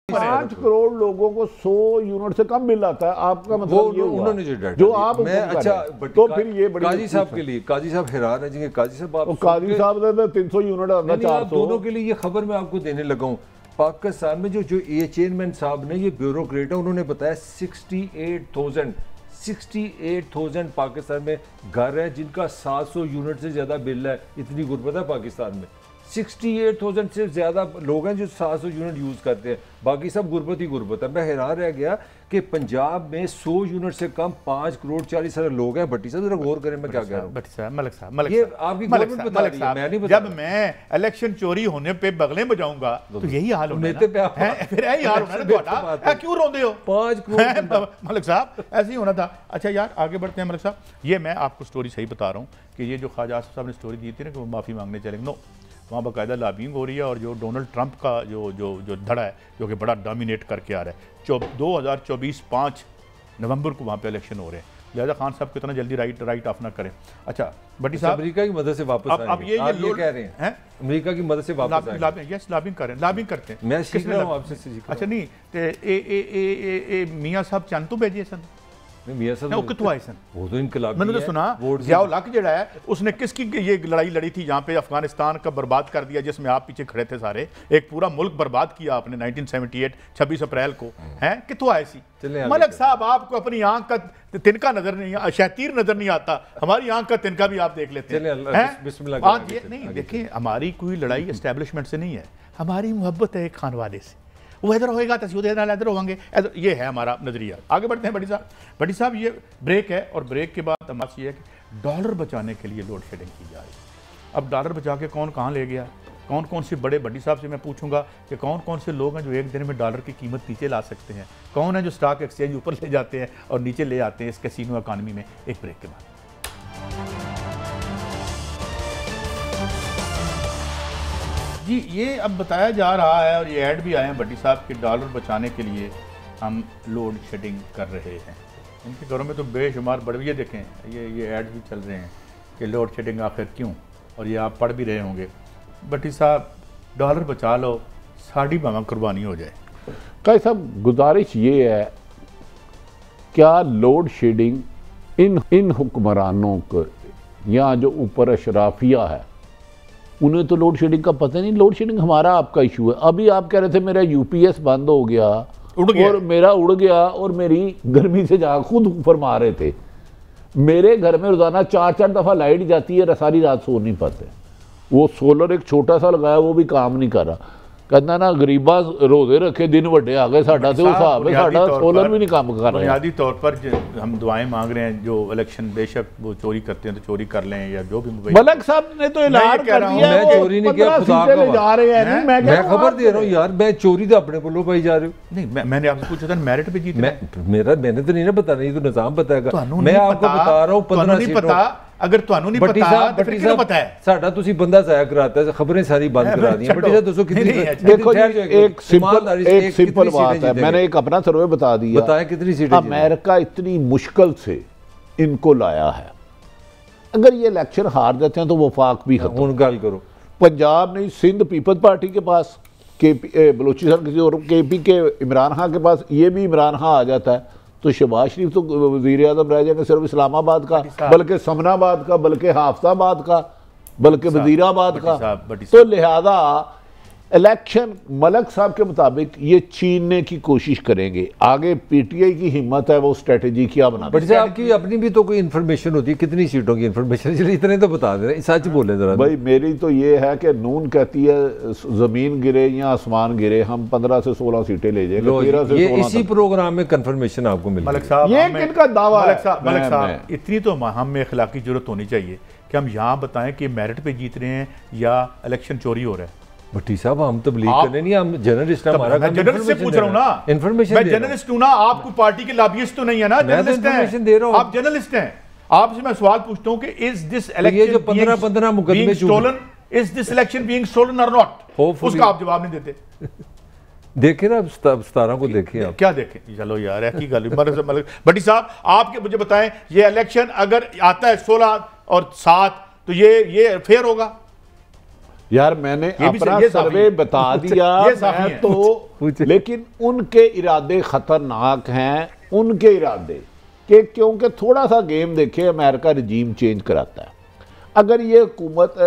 5 करोड़ लोगों को 100 यूनिट से कम बिल आता है, आपका मतलब ये उन्होंने जो आप मैं अच्छा तो फिर ये बड़ी काजी साहब के लिए, काजी साहब हैरान है जी, काजी साहब आप काजी साहब 300 यूनिट आता है, 400 दोनों के लिए ये खबर मैं आपको देने लगा हूँ। पाकिस्तान में जो ये चेयरमैन साहब ने, ये ब्यूरोक्रेट है, उन्होंने बताया 68,000 पाकिस्तान में घर है जिनका 700 यूनिट से ज्यादा बिल है। इतनी गुर्बत है पाकिस्तान में, 68,000 से ज़्यादा लोग हैं जो 700 यूनिट यूज़ करते हैं, बाकी सब गुर्बत ही गुर्बत है। मैं हैरान रह गया कि पंजाब में 100 यूनिट से कम 5 करोड़ 40 लाख लोग हैं। भट्टी साहब जरा गौर करें मैं क्या कह रहा हूँ। भट्टी साहब, मलिक साहब, ये आपकी गवर्नमेंट बता रही है, मैं नहीं बता जब मैं इलेक्शन चोरी होने पे बगलें बजाऊंगा तो यही हाल होना मेरे पे फिर यही हाल होना ਤੁਹਾਡਾ। क्यों रोंदे हो 5 करोड़ मलिक साहब, ऐसे ही होना था। अच्छा यार आगे बढ़ते हैं मलिक साहब, ये मैं आपको स्टोरी सही बता रहा हूँ कि ये जो ख्वाजा आसिफ साहब ने स्टोरी दी थी ना कि वो माफ़ी मांगने चलेंगे, नो, वहाँ बाकायदा लॉबिंग हो रही है और जो डोनाल्ड ट्रंप का जो धड़ा है जो कि बड़ा डोमिनेट करके आ रहा है, 2024 5 नवंबर को वहाँ पे इलेक्शन हो रहे हैं, लिहाजा खान साहब को इतना जल्दी राइट ऑफ ना करें। अच्छा भट्टी साहब, अमेरिका की मदद से वापस अब ये कह रहे हैं अमेरिका की मदद से वापस लॉबिंग करें, लॉबिंग करते हैं। मैं सीख रहा हूँ आपसे। अच्छा नहीं ते मियाँ साहब चंद तो भेजिए सन मियां साहब वो कितों आए सन, वो तो इनकलाबी मैंने तो सुना ज़ियाउल हक जड़ा है उसने किसकी ये लड़ाई लड़ी थी जहाँ पे अफगानिस्तान का बर्बाद कर दिया, जिसमें आप पीछे खड़े थे सारे, एक पूरा मुल्क बर्बाद किया आपने 1978 26 अप्रैल को, हैं कितों आए सी। मलिक साहब आपको अपनी आंख का तिनका नजर नहीं, शैतीर नजर नहीं आता, हमारी आंख का तिनका भी आप देख लेते हैं। नहीं देखिए, हमारी कोई लड़ाई एस्टेब्लिशमेंट से नहीं है, हमारी मोहब्बत है एक खानवादे से, वो इधर होएगा तो इधर होंगे, ये है हमारा नजरिया। आगे बढ़ते हैं भट्टी साहब ये ब्रेक है और ब्रेक के बाद तमाशा ये है कि डॉलर बचाने के लिए लोड शेडिंग की जा रही है। अब डॉलर बचा के कौन कहाँ ले गया, कौन कौन से बड़े, भट्टी साहब से मैं पूछूंगा कि कौन कौन से लोग हैं जो एक दिन में डॉलर की कीमत नीचे ला सकते हैं, कौन है जो स्टॉक एक्सचेंज ऊपर ले जाते हैं और नीचे ले आते हैं इस कैसीनो इकॉनमी में। एक ब्रेक के बाद जी ये अब बताया जा रहा है और ये ऐड भी आए हैं भट्टी साहब कि डॉलर बचाने के लिए हम लोड शेडिंग कर रहे हैं। इनके घरों में तो बेशुमार बड़े, ये देखें ये ऐड भी चल रहे हैं कि लोड शेडिंग आखिर क्यों, और ये आप पढ़ भी रहे होंगे। भट्टी साहब डॉलर बचा लो, साड़ी भावा कुर्बानी हो जाए। कई साहब गुजारिश ये है, क्या लोड शेडिंग इन हुक्मरानों को या जो ऊपर अशराफिया है उन्हें तो लोड शेडिंग का पता नहीं। लोड शेडिंग हमारा आपका इशू है। अभी आप कह रहे थे मेरा यूपीएस बंद हो गया, और मेरा उड़ गया और मेरी गर्मी से जहाँ खुद फरमा रहे थे, मेरे घर में रोजाना 4-4 दफ़ा लाइट जाती है, सारी रात सो नहीं पाते। वो सोलर एक छोटा सा लगाया वो भी काम नहीं कर रहा। कहना ना गरीबा रोजे रखे दिन वड्डे आ गए, साडा तो हिसाब है, साडा सोलर भी नहीं काम कर रहा। बुनियादी तौर पर हम दुआएं मांग रहे हैं, जो इलेक्शन बेशक वो चोरी करते हैं तो चोरी कर लें या जो भी। मलिक साहब ने तो ऐलान कर दिया मैं चोरी नहीं किया, खुदा का जा रहे हैं। मैं खबर दे रहा हूँ यार, मैं चोरी तो अपने को लो पाई जा रही हूँ। नहीं मैंने आपसे पूछा था मेरिट पे जीत, मैंने तो नहीं ना बताना, ये तो निजाम बताएगा। मैं आपको बता रहा हूँ 15 सीटों। अगर ਤੁਹਾਨੂੰ ਨਹੀਂ ਪਤਾ ਤਾਂ ਫਿਰ ਕਿਹਨੂੰ ਪਤਾ ਹੈ? ਸਾਡਾ ਤੁਸੀਂ ਬੰਦਾ ਜ਼ਾਇਆ ਕਰਾਤਾ ਹੈ, ਖਬरें सारी बंद करा दी हैं। बट ਦੱਸੋ कितनी, देखो एक सिंपल बात है, मैंने एक अपना सर्वे बता दिया, बताया कितनी सीटें अमेरिका इतनी मुश्किल से इनको लाया है। अगर ये इलेक्शन हार जाते हैं तो वफाक भी खत्म। गल करो, पंजाब नहीं, सिंध पीपल्स पार्टी के पास, बलूचिस्तान किसी और, KP के इमरान खान के पास, ये भी इमरान खान आ जाता है तो शहबाज शरीफ तो वज़ीर आज़म रह जाएंगे सिर्फ इस्लामाबाद का, बल्कि समनाबाद का, बल्कि हाफजाबाद का, बल्कि वज़ीराबाद का। तो लिहाजा इलेक्शन मलिक साहब के मुताबिक ये छीनने की कोशिश करेंगे। आगे PTI की हिम्मत है वो स्ट्रेटेजी क्या बना। बट आपकी अपनी भी तो कोई इन्फॉर्मेशन होती है, कितनी सीटों की इन्फॉर्मेशन, इतने तो बता दे रहे, सच बोले जरा भाई। मेरी तो ये है कि नून कहती है जमीन गिरे या आसमान गिरे, हम 15 से 16 सीटें ले जाएंगे, 13 से 16 इसी प्रोग्राम में कंफर्मेशन आपको मिल। मलिक साहब ये किनका दावा है? मलिक साहब इतनी तो हम में अखलाकी जरूरत होनी चाहिए कि हम यहाँ बताएं कि मेरिट पे जीत रहे हैं या इलेक्शन चोरी हो रहा है। भट्टी साहब हम तबलीग करने नहीं, हम जर्नलिस्ट हैं, हमारा मैं जर्नलिस्ट से पूछ रहा हूं ना, इन्फॉर्मेशन मैं जर्नलिस्ट हूं ना, आप कोई पार्टी के लॉबियिस्ट तो नहीं है ना, जर्नलिस्ट हैं, दे रहा हूं। आप जर्नलिस्ट हैं, आपसे मैं सवाल पूछता हूं कि इज दिस इलेक्शन, ये जो 15 मुकदमे stolen, is this election being stolen or not, उसका आप जवाब नहीं देते। देखे ना 17 को देखे आप, क्या देखें, चलो यार की गल। भट्टी साहब आपके मुझे बताएं, ये इलेक्शन अगर आता है 16 और 7 तो ये फेयर होगा? यार मैंने अपना सर्वे बता दिया, मैं तो, लेकिन उनके इरादे खतरनाक हैं, उनके इरादे कि क्योंकि थोड़ा सा गेम देखे, अमेरिका रजीम चेंज कराता है। अगर ये हुकूमत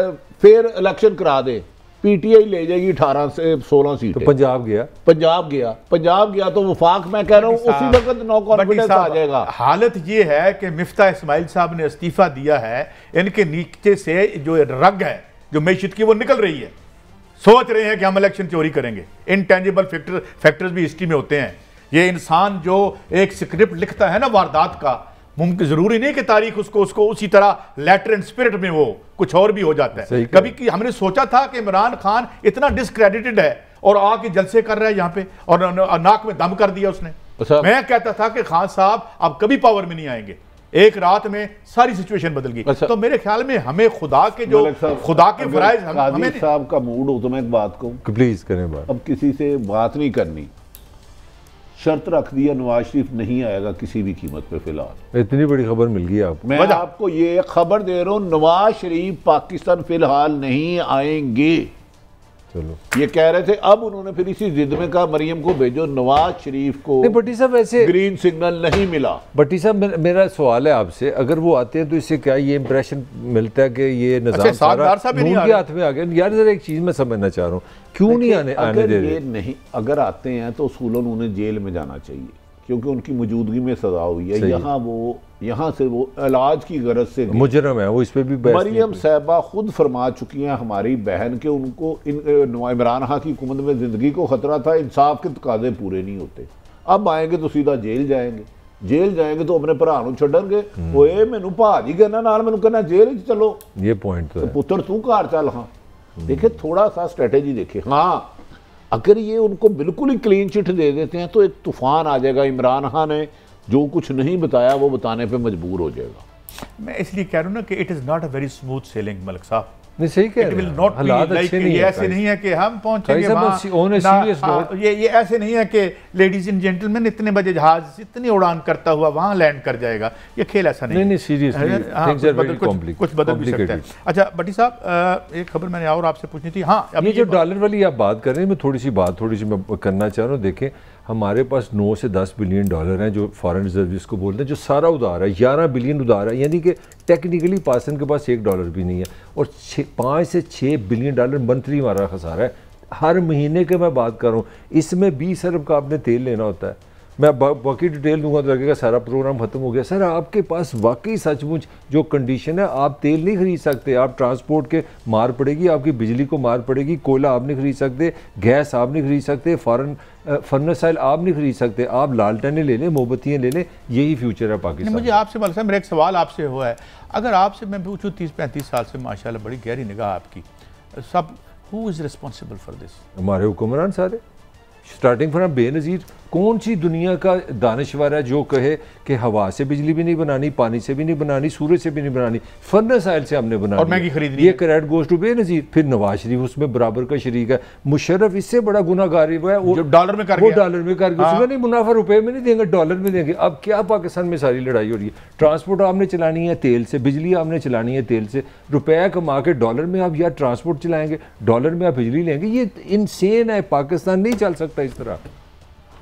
फिर इलेक्शन करा दे, PTI ले जाएगी 18 से 16 सीटें। तो पंजाब गया तो वफाक, मैं कह रहा हूँ उसी वक्त नो कॉन्फिडेंस आ जाएगा। हालत ये है कि मिफ्ता इस्माइल साहब ने इस्तीफा दिया है, इनके नीचे से जो रग है जो मैशियत की वो निकल रही है, सोच रहे हैं कि हम इलेक्शन चोरी करेंगे। इनटेंजिबल फैक्टर्स भी हिस्ट्री में होते हैं। ये इंसान जो एक स्क्रिप्ट लिखता है ना वारदात का, मुमकिन जरूरी नहीं कि तारीख उसको उसी तरह लेटर एंड स्पिरिट में वो कुछ और भी हो जाता है। कभी कि हमने सोचा था कि इमरान खान इतना डिस्क्रेडिटेड है और आके जलसे कर रहा है यहाँ पे, और नाक में दम कर दिया उसने। मैं कहता था कि खान साहब अब कभी पावर में नहीं आएंगे, एक रात में सारी सिचुएशन बदल गई। तो मेरे ख्याल में हमें खुदा के जो खुदा के फराइज हमें साहब का मूड हो तो मैं एक बात कहूं, प्लीज करें बात। अब किसी से बात नहीं करनी, शर्त रख दिया नवाज शरीफ नहीं आएगा किसी भी कीमत पे। फिलहाल इतनी बड़ी खबर मिल गई आपको। मैं आपको ये खबर दे रहा हूं, नवाज शरीफ पाकिस्तान फिलहाल नहीं आएंगे। चलो ये कह रहे थे, अब उन्होंने फिर इसी जिद में कहा मरियम को भेजो। नवाज शरीफ को भट्टी साहब ऐसे ग्रीन सिग्नल नहीं मिला। भट्टी साहब मेरा सवाल है आपसे, अगर वो आते हैं तो इससे क्या ये इंप्रेशन मिलता है कि ये निजाम सारा नून के हाथ में आ गया? यार जरा एक चीज मैं समझना चाह रहा हूँ, क्यों नहीं आने दे रहे? नहीं, अगर आते हैं तो उसूलन उन्हें जेल में जाना चाहिए, क्योंकि उनकी मौजूदगी में सजा हुई है। यहाँ से वो इलाज की गरज से मुजरम है वो, इस पे भी मरियम साहबा खुद फरमा चुकी हैं हमारी बहन के उनको इमरान खान की हुकूमत में जिंदगी को खतरा था, इंसाफ के तकाजे पूरे नहीं होते। अब आएंगे तो सीधा जेल जाएंगे तो अपने भरा नूं छड्डणगे, ओए मैनू भाजी कहना नाल मैनू कहना जेल चलो। ये पॉइंट तो पुत्र तू घर चल। हाँ देखे, थोड़ा सा स्ट्रेटेजी देखे। हाँ अगर ये उनको बिल्कुल ही क्लीन चिट दे देते हैं तो एक तूफान आ जाएगा। इमरान खान ने जो कुछ नहीं बताया वो बताने पे मजबूर हो जाएगा। मैं इसलिए कह रहा हूँ ना कि it is not a very smooth selling Malik साहब। नहीं सही कह रहे हैं, हालात अच्छे नहीं है। ऐसे नहीं है कि हम पहुंचेंगे वहाँ, ये ऐसे नहीं है कि लेडीज एंड जेंटलमैन इतने बजे जहाज इतनी उड़ान करता हुआ वहाँ लैंड कर जाएगा। ये खेल ऐसा नहीं, सीरियसली कुछ बदल भी सकता है। अच्छा भट्टी साहब, एक खबर मैंने और आपसे पूछनी थी। हाँ, ये जो डॉलर वाली आप बात कर रहे हैं, मैं थोड़ी सी मैं करना चाह रहा हूँ। देखें, हमारे पास 9 से 10 बिलियन डॉलर हैं जो फॉरेन रिजर्व जिसको बोलते हैं, जो सारा उधार है। 11 बिलियन उधार है, यानी कि टेक्निकली पाकिस्तान के पास $1 भी नहीं है। और 5 से 6 बिलियन डॉलर मंथली हमारा खसारा है हर महीने के। मैं बात कर रहा हूँ, इसमें 20 अरब का आपने तेल लेना होता है। मैं बाकी डिटेल दूंगा तो लगेगा सारा प्रोग्राम खत्म हो गया। सर आपके पास वाकई सचमुच जो कंडीशन है, आप तेल नहीं खरीद सकते, आप ट्रांसपोर्ट के मार पड़ेगी, आपकी बिजली को मार पड़ेगी, कोयला आप नहीं खरीद सकते, गैस आप नहीं खरीद सकते, फर्नेस ऑयल आप नहीं खरीद सकते, आप लालटेनें ले लें, मोमबत्तियाँ ले लें, यही फ्यूचर है पाकिस्तान। मुझे आपसे मलिक साहब, मेरा एक सवाल आपसे हुआ है, अगर आपसे मैं पूछूँ 30-35 साल से माशाल्लाह बड़ी गहरी निगाह आपकी, सब who is responsible for this? हमारे हुक्मरान सारे, स्टार्टिंग फ्रॉम बेनज़ीर। कौन सी दुनिया का दानिश्वर है जो कहे कि हवा से बिजली भी नहीं बनानी, पानी से भी नहीं बनानी, सूरज से भी नहीं बनानी, फर्नेस ऑयल से हमने बनानी, और मैगी खरीदनी? ये क्रेडिट गोज़ टू बेनज़ीर। फिर नवाज शरीफ उसमें बराबर का शरीक है। मुशर्रफ इससे बड़ा गुनाहगार है, वो डॉलर में कर गया। उसमें नहीं मुनाफा रुपए में नहीं देंगे, डॉलर में देंगे। अब क्या पाकिस्तान में सारी लड़ाई हो रही है? ट्रांसपोर्ट आपने चलानी है तेल से, बिजली आपने चलानी है तेल से, रुपया कमा के डॉलर में आप या ट्रांसपोर्ट चलाएंगे, डॉलर में आप बिजली लेंगे। ये इनसेन है, पाकिस्तान नहीं चल सकता इस तरह।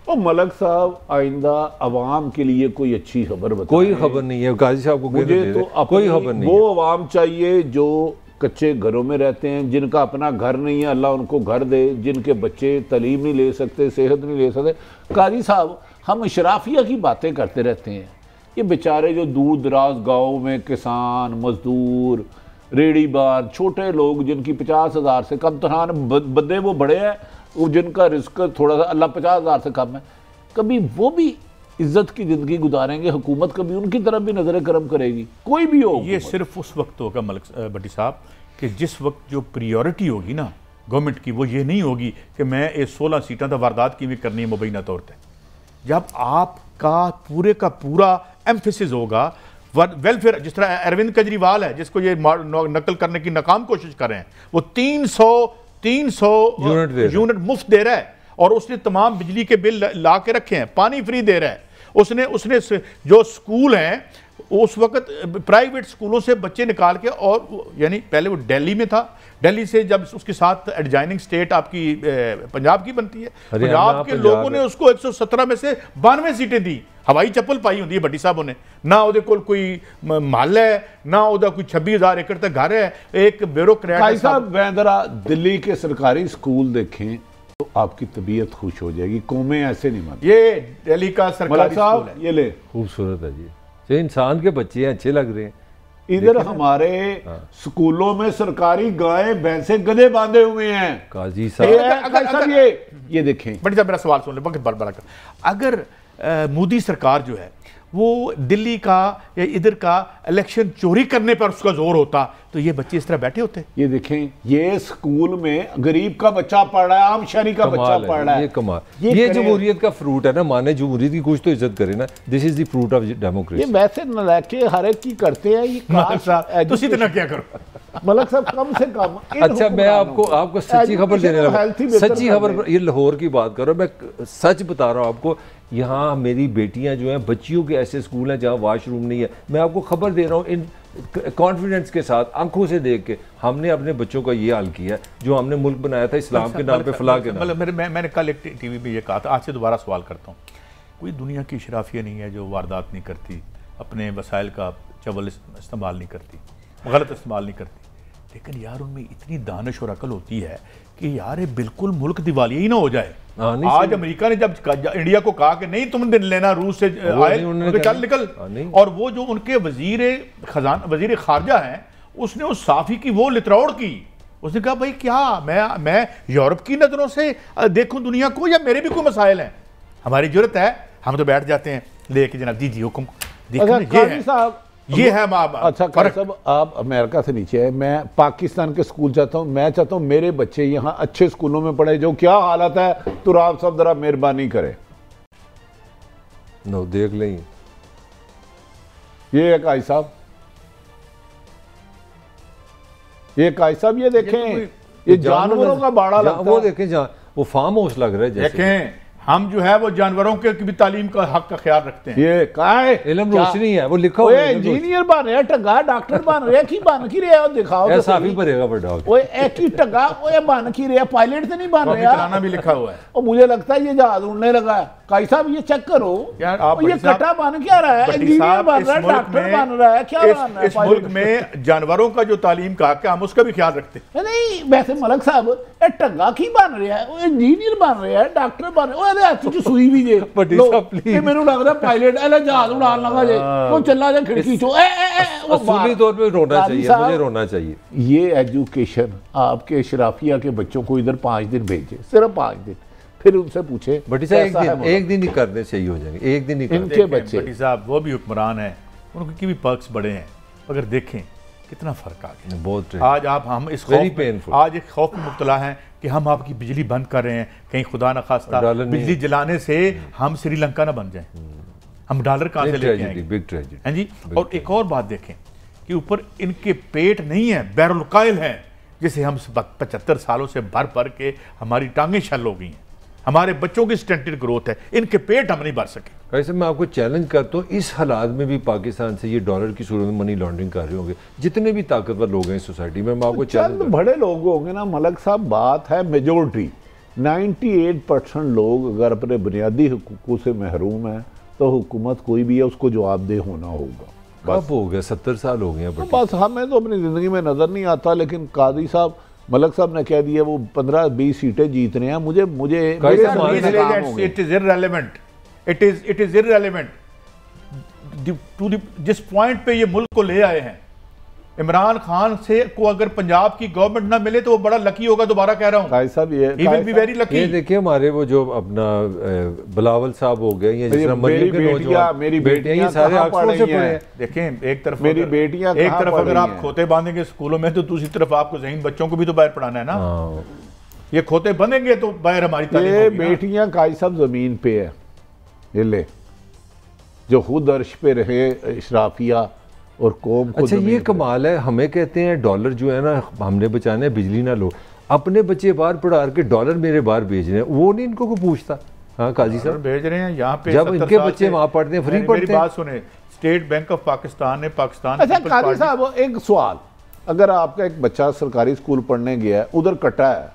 और मलक साहब आइंदा अवाम के लिए कोई अच्छी खबर बताएं। कोई खबर नहीं है गाजी साहब को, मुझे तो कोई खबर नहीं। वो अवाम चाहिए जो कच्चे घरों में रहते हैं, जिनका अपना घर नहीं है, अल्लाह उनको घर दे, जिनके बच्चे तालीम नहीं ले सकते, सेहत नहीं ले सकते। काजी साहब, हम इशराफिया की बातें करते रहते हैं, ये बेचारे जो दूर दराज गाँव में किसान, मजदूर, रेड़ीबार, छोटे लोग जिनकी 50,000 से कम तनख्वाह, बंदे वो बड़े हैं, वो जिनका रिस्क थोड़ा सा अल्लाह 50,000 से कम है, कभी वो भी इज्जत की ज़िंदगी गुजारेंगे? हुकूमत कभी उनकी तरफ भी नज़र करम करेगी? कोई भी हो, ये सिर्फ उस वक्त होगा मलिक भट्टी साहब कि जिस वक्त जो प्रियोरिटी होगी ना गवर्नमेंट की, वो ये नहीं होगी कि मैं ये 16 सीटां तो वारदात की भी करनी है मुबैना तौर पर। जब आपका पूरे का पूरा एम्फेसिस होगा वेलफेयर, जिस तरह अरविंद केजरीवाल है जिसको ये नकल करने की नाकाम कोशिश कर रहे हैं, वो 300 यूनिट मुफ्त दे रहा है, और उसने तमाम बिजली के बिल ला के रखे हैं, पानी फ्री दे रहा है। उसने जो स्कूल हैं उस वक्त प्राइवेट स्कूलों से बच्चे निकाल के, और यानी पहले वो दिल्ली में था, दिल्ली से जब उसके साथ एडजाइनिंग स्टेट आपकी पंजाब की बनती है, पंजाब के लोगों ने उसको 117 में से 92 सीटें दी। हवाई चप्पल पाई होंगी भट्टी साहब ने, ना उहदे कोल कोई महल है, ना उहदा कोई 26,000 एकड़ तक घर है, एक ब्यूरोक्रेट साहब। वैंदरा दिल्ली के सरकारी स्कूल देखें तो आपकी तबीयत खुश हो जाएगी, कौमें ऐसे नहीं मानती। ये दिल्ली का सरकारी स्कूल है, ये ले खूबसूरत है जी, इंसान के बच्चे हैं, अच्छे लग रहे हैं। इधर हमारे स्कूलों में सरकारी गाय भैंसे गधे बांधे हुए हैं। काजी साहब ये देखें, बड़ी साहब मेरा सवाल सुन ले, बड़ा अगर मोदी सरकार जो है वो दिल्ली का या इधर का इलेक्शन चोरी करने पर उसका जोर होता तो ये बच्चे इस तरह बैठे होते। ये देखें, ये स्कूल में गरीब का बच्चा पढ़ रहा है, आम शहरी का बच्चा पढ़ रहा है। ये कमाल, ये जमहूरियत का फ्रूट है ना। माने जमहूरियत की कुछ तो इज्जत करे ना। This is the fruit of democracy. ये वैसे नलायके हर एक की करते हैं। ये तो इतना क्या करो मलक साहब, कम से कम। अच्छा, मैं आपको सच्ची खबर देने लगा। सच्ची खबर, ये लाहौर की बात करो, मैं सच बता रहा हूँ आपको। यहाँ मेरी बेटियां जो हैं, बच्चियों के ऐसे स्कूल हैं जहाँ वाशरूम नहीं है। मैं आपको खबर दे रहा हूँ, इन कॉन्फिडेंस के साथ, आंखों से देख के हमने अपने बच्चों का ये हाल किया है जो हमने मुल्क बनाया था इस्लाम के नाम पे, फलाह के नाम पे। मैंने कल एक टीवी पे ये कहा था, आज से दोबारा सवाल करता हूँ। कोई दुनिया की शराफिया नहीं है जो वारदात नहीं करती, अपने वसाइल का चवल इस्तेमाल नहीं करती, गलत इस्तेमाल नहीं करती, लेकिन यार उनमें इतनी दानिश और अकल होती है कि यार बिल्कुल मुल्क दिवालिया ही ना हो जाए। आज अमेरिका ने जब इंडिया को कहा कि नहीं तुम दिन लेना रूस से आए, चल निकल, और वो जो उनके वजीर खारजा हैं, उसने उस साफी की वो लितरौड़ की। उसने कहा भाई क्या मैं यूरोप की नजरों से देखूं दुनिया को या मेरे भी कोई मसाइल हैं, हमारी जरूरत है। हम तो बैठ जाते हैं लेके जनाब जी हुक्म ये है। अच्छा साहब, आप अमेरिका से नीचे है, मैं पाकिस्तान के स्कूल चाहता हूँ। मैं चाहता हूँ मेरे बच्चे यहाँ अच्छे स्कूलों में पढ़े। जो क्या हालत है, तो आप सब जरा मेहरबानी करें। नो देख लें, ये काई साहब, ये काई साहब, ये देखें, ये जानवरों का बाड़ा लगता है। वो देखें, जहाँ वो फार्म हाउस लग रहा है जैसे। देखें, हम जो है वो जानवरों के भी तालीम का हक का ख्याल रखते हैं। ये का है इल्म रोशनी है, वो लिखा हुआ है। इंजीनियर बन रहे, टगा डॉक्टर बन रहे, की बन की रहे, दिखाओ ऐसा भी भरेगा बड़ा। ओए एक ही टगा, ओए बन की रहे, पायलट से नहीं बन रहे। चलाना भी लिखा हुआ है। और मुझे लगता है ये जहाज उड़ने लगा है। काई साहब ये चेक करो यार, आप ये कटा बन क्या रहा है, इंजीनियर बन रहा है, डॉक्टर बन रहा है, क्या बन रहा है। इस मुल्क में जानवरों का जो तालीम का हक है, हम उसका भी ख्याल रखते हैं। नहीं वैसे मलक साहब, टगा की बन रहा है, इंजीनियर बन रहा है, डॉक्टर बन रहा है, हाथ च सुई भी जे मैनू लगता पायलट ऐला जहाज उड़ान लगा जे, वो चला जा खिड़की चो। असूली तौर पे रोना चाहिए, मुझे रोना चाहिए। ये एजुकेशन आपके शराफिया के बच्चों को इधर 5 दिन भेजे, सिर्फ 5 दिन, फिर उनसे पूछे। बटी साहब एक दिन ही करने चाहिए हो जाएंगे, एक दिन ही इनके बच्चे। बटी साहब वो भी हुक्मरान है, उनकी भी पर्क्स बड़े हैं, अगर देखें कितना फर्क आ गया। बहुत आज हम इस आज एक खौफ में मुब्तला हैं कि हम आपकी बिजली बंद कर रहे हैं, कहीं खुदा न खास्ता बिजली जलाने से हम श्रीलंका ना बन जाएं, हम डॉलर कहाँ से लेके आएंगे। बिग ट्रेजेडी हैं जी। और एक और बात देखें कि ऊपर इनके पेट नहीं है, बैरुलकाइल है, जिसे हम 75 सालों से भर भर के हमारी टांगें शल हो गई हैं, हमारे बच्चों की स्टंटेड ग्रोथ है, इनके पेट हम नहीं भर सके। वैसे मैं आपको चैलेंज करता हूँ, इस हालात में भी पाकिस्तान से ये डॉलर की सूरत में मनी लॉन्ड्रिंग कर रहे होंगे जितने भी ताकतवर लोग हैं इस सोसाइटी में। मैं आपको चंद बड़े लोग होंगे ना मलक साहब, बात है मेजोरिटी 98% लोग अगर अपने बुनियादी हुकूकों से महरूम है तो हुकूमत कोई भी है उसको जवाबदेह होना होगा। कब हो गया, 70 साल हो गए बस। हमें तो अपनी ज़िंदगी में नज़र नहीं आता, लेकिन कादी साहब मलक साहब ने कह दिया वो 15-20 सीटें जीत रहे हैं। मुझे इट इज इररेलेवेंट टू जिस पॉइंट पे ये मुल्क को ले आए हैं। इमरान खान से को अगर पंजाब की गवर्नमेंट ना मिले तो वो बड़ा लकी होगा, दोबारा कह रहा हूँ। साहब ये विल बी वेरी लकी। ये देखिए हमारे वो जो अपना बिलावल साहब हो गए, ये जिस मरियम के नौजवान, मेरी बेटियां ये सारे ऑक्सफोर्ड से पढ़े हैं। देखें एक तरफ मेरी बेटियां एक तरफ अगर आप खोते बांधेंगे स्कूलों में तो दूसरी तरफ आपको ज़हीन बच्चों को भी तो बाहर पढ़ाना है ना। ये खोते बंधेंगे तो बाहर हमारी तालीम होगी ना। बेटियां काई साहब जमीन पे है, ये ले जो खुद अर्श पे रहे इशराफिया और कौम को। अच्छा ये कमाल है, हमें कहते हैं डॉलर जो है ना हमने बचाने हैं, बिजली ना लो, अपने बच्चे बाहर पढ़ा के डॉलर मेरे बाहर भेज रहे हैं, वो नहीं इनको को पूछता। हाँ काजी साहब भेज रहे हैं यहाँ पे, जब इनके बच्चे वहाँ पढ़ते हैं फ्री पढ़ते हैं। बात सुने, स्टेट बैंक ऑफ पाकिस्तान ने पाकिस्तान। अच्छा काजी साहब एक सवाल, अगर आपका एक बच्चा सरकारी स्कूल पढ़ने गया है, उधर कटा है,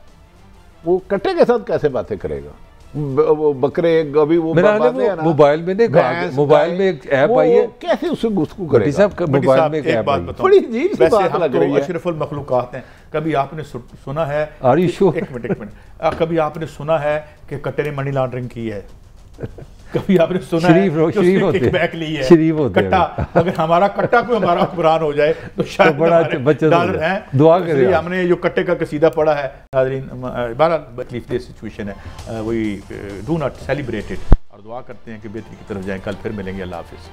वो कटे के साथ कैसे बातें करेगा? वो बकरे अभी वो मोबाइल में मोबाइल में एक ऐप आई है, कैसे उससे गुफ्तगू करेगा? मोबाइल में एक ऐप आई है, बड़ी अजीब सी बात लग रही है। अशरफुल मखलूकात हैं, कभी आपने सुना है, एक मिनट कभी आपने सुना है कि कट्टे ने मनी लॉन्ड्रिंग की है? कभी आपने सुना शरीफ है शरीफ होते हैं, बैक ली है शरीफ होते हैं। कट्टा, अगर हमारा कट्टा कोई हमारा हुक्मरान हो जाए तो शायद बड़ा बचत डॉलर है। दुआ करें। हमने जो कट्टे का कसीदा पढ़ा है नाज़रीन, बहरहाल तकलीफ दे सिचुएशन है, वही डू नॉट सेलिब्रेट इट, और दुआ करते हैं कि बेहतरी की तरफ जाएं। कल फिर मिलेंगे, अल्लाह हाफिज़।